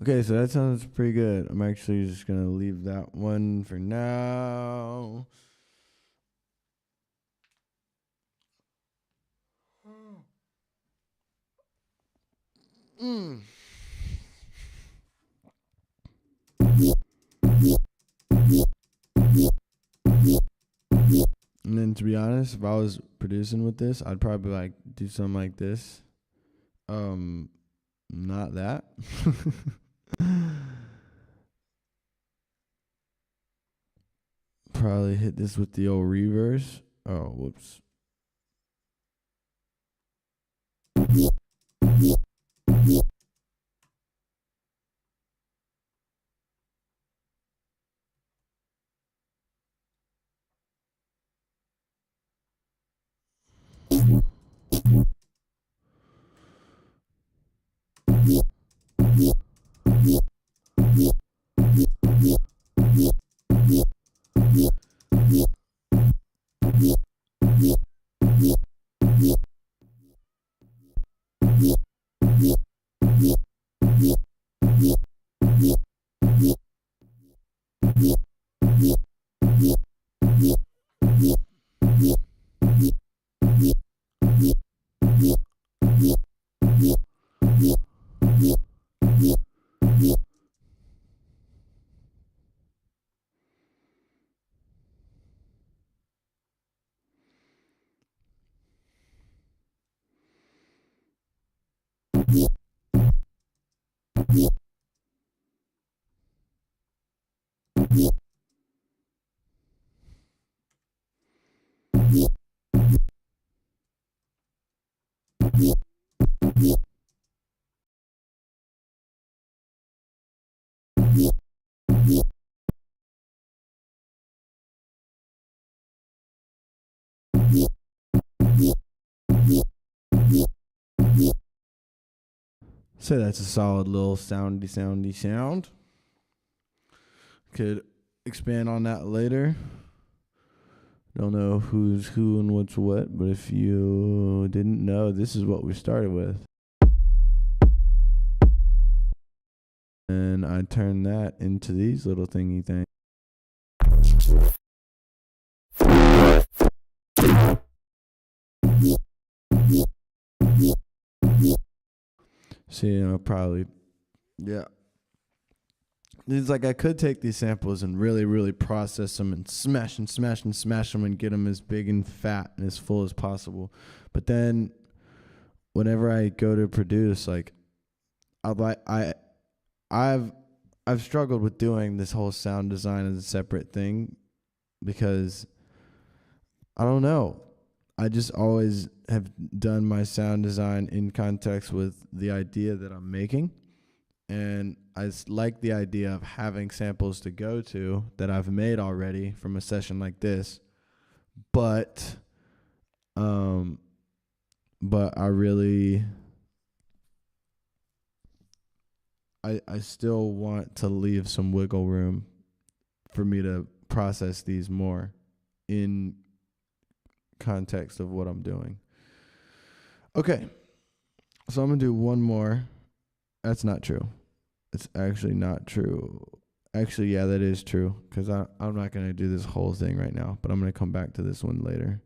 Okay, so that sounds pretty good. I'm actually just going to leave that one for now. And then, to be honest, if I was producing with this, I'd probably like do something like this. Not that. probably hit this with the old reverse. Oh, whoops. So that's a solid little soundy sound. Could expand on that later. Don't know who's who and what's what, but if you didn't know, this is what we started with. And I turned that into these little thingy things. So, probably, yeah. It's like I could take these samples and really, really process them and smash them and get them as big and fat and as full as possible. But then whenever I go to produce, like, I've struggled with doing this whole sound design as a separate thing because I don't know. I just always have done my sound design in context with the idea that I'm making. And I like the idea of having samples to go to that I've made already from a session like this. But I really, I still want to leave some wiggle room for me to process these more in context of what I'm doing. Okay, so I'm gonna do one more. That's not true. It's actually not true. Actually, yeah, that is true, because I'm not gonna do this whole thing right now, but I'm gonna come back to this one later.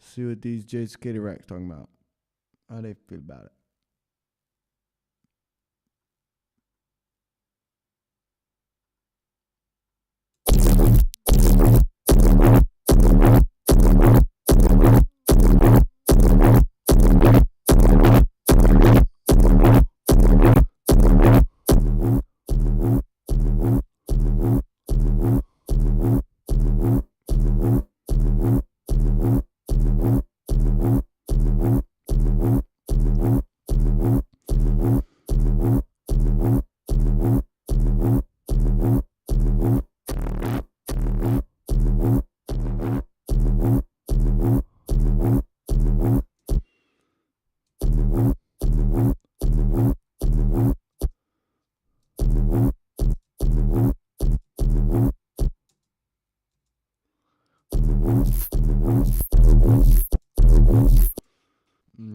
See what these Jade Skater Racks talking about. How they feel about it.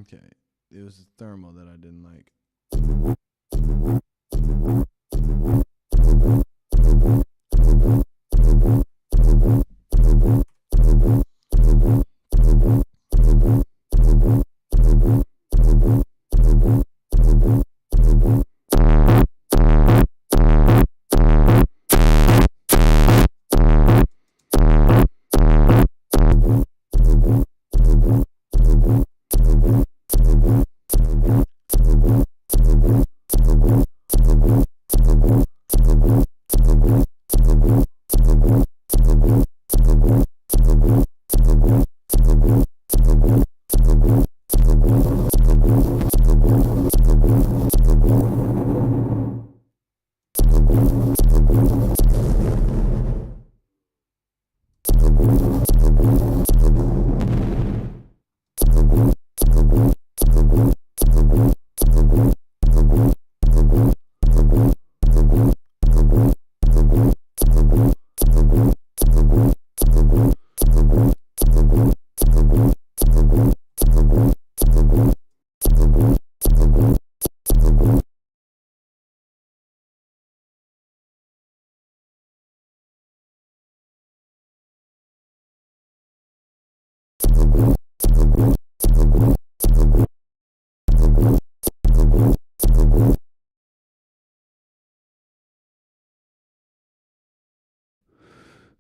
Okay. It was the thermal that I didn't like.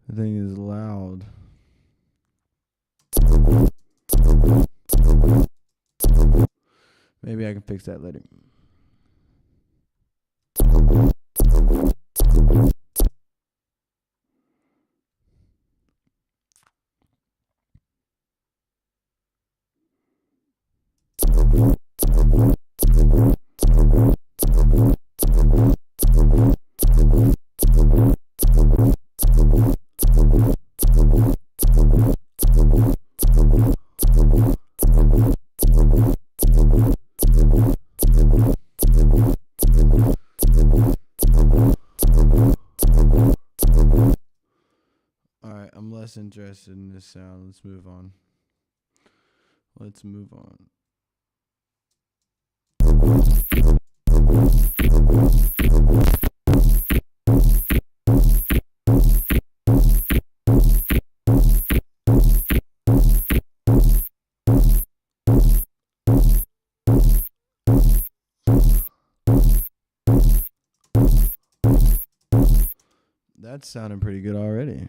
The thing is loud. Maybe I can fix that later. Alright, I'm less interested in this sound. Let's move on. Let's move on. That's sounding pretty good already.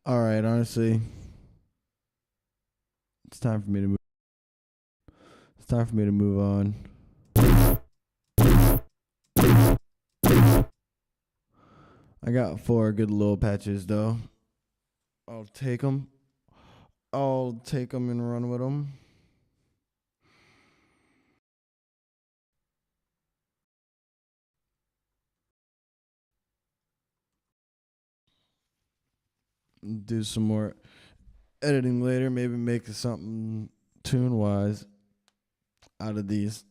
All right, honestly, it's time for me to move. It's time for me to move on. I got 4 good little patches though. I'll take them. I'll take them and run with them. Do some more editing later. Maybe make something tune wise out of these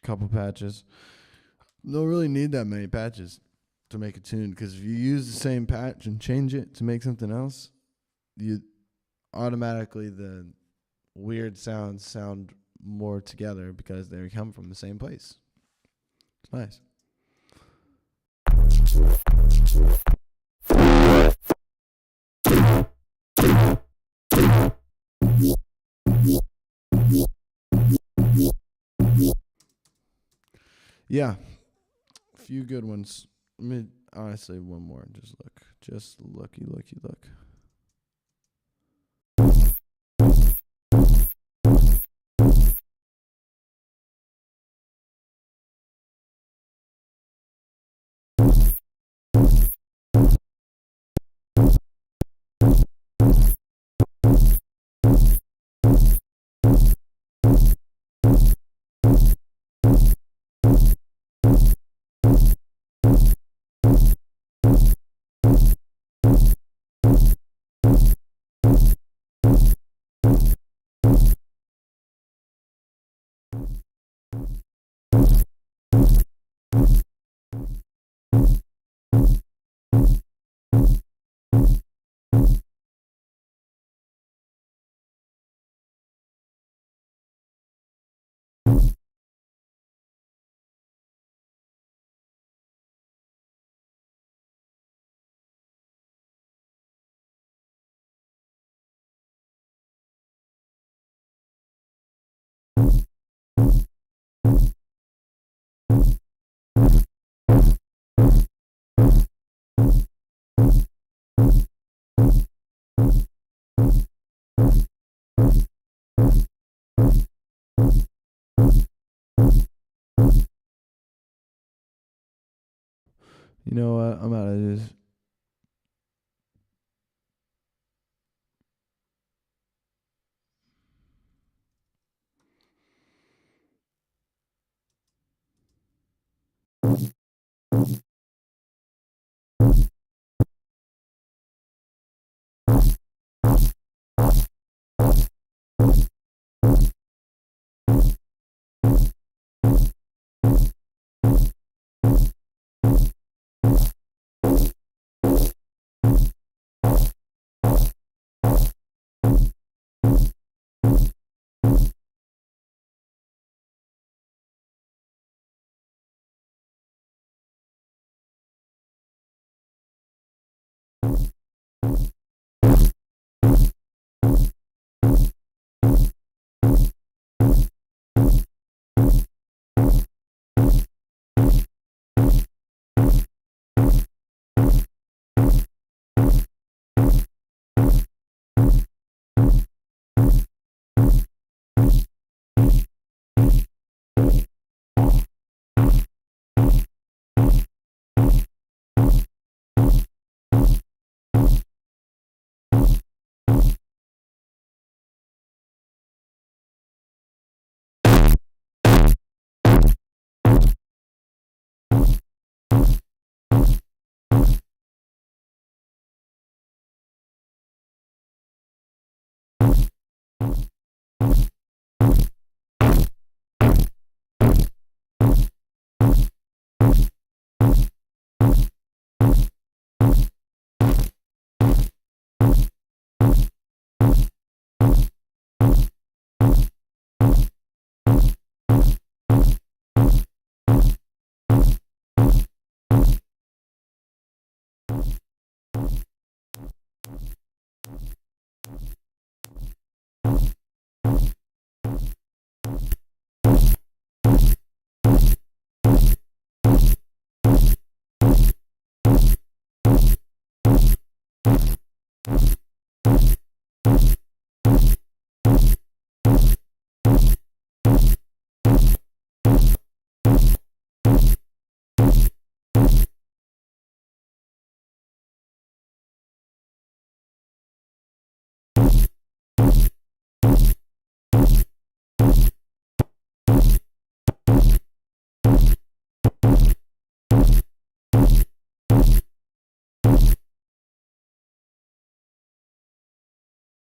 couple patches. Don't really need that many patches to make a tune, because if you use the same patch and change it to make something else, you automatically the weird sounds sound more together because they come from the same place. It's nice. Yeah, a few good ones. Let me honestly one more. Just looky. You know what? I'm out of this.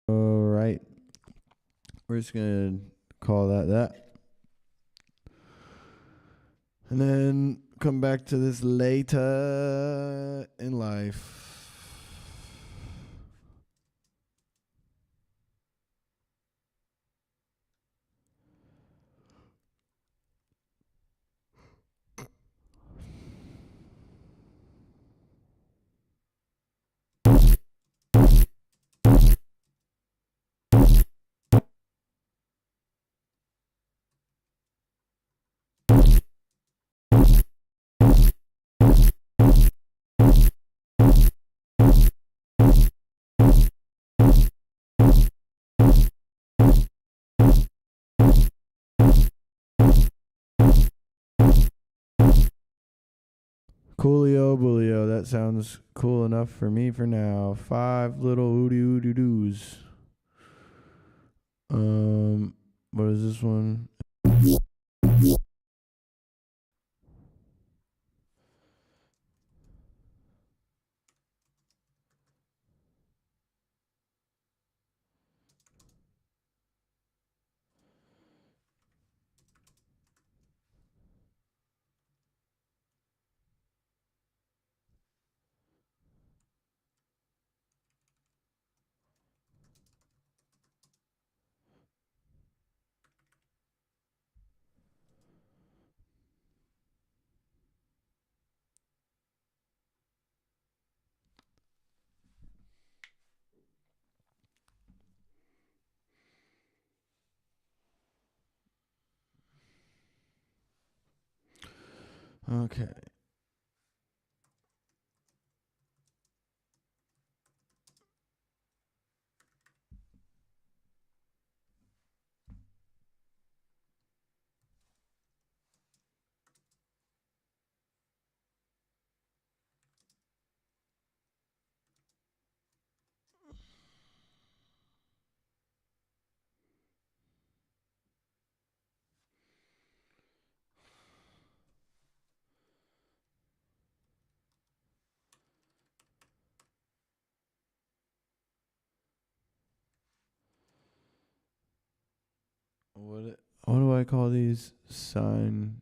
All right. We're just going to call that. And then come back to this later in life. Coolio Bulio, that sounds cool enough for me for now. 5 little oodie doos. What is this one? Okay. What do I call these? Sign.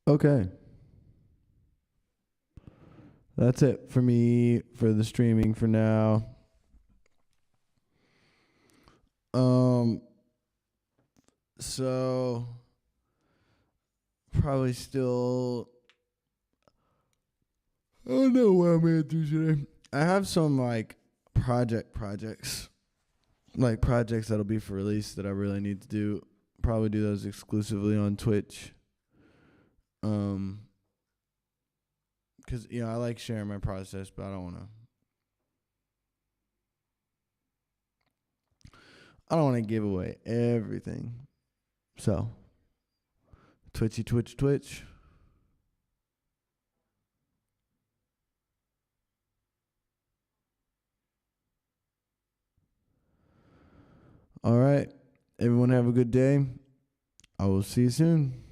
Okay. That's it for me for the streaming for now. So probably still I don't know what I'm gonna do today. I have some like projects. Like projects that'll be for release that I really need to do. Probably do those exclusively on Twitch. Cause I like sharing my process, but I don't wanna give away everything. So Twitch. All right. Everyone have a good day. I will see you soon.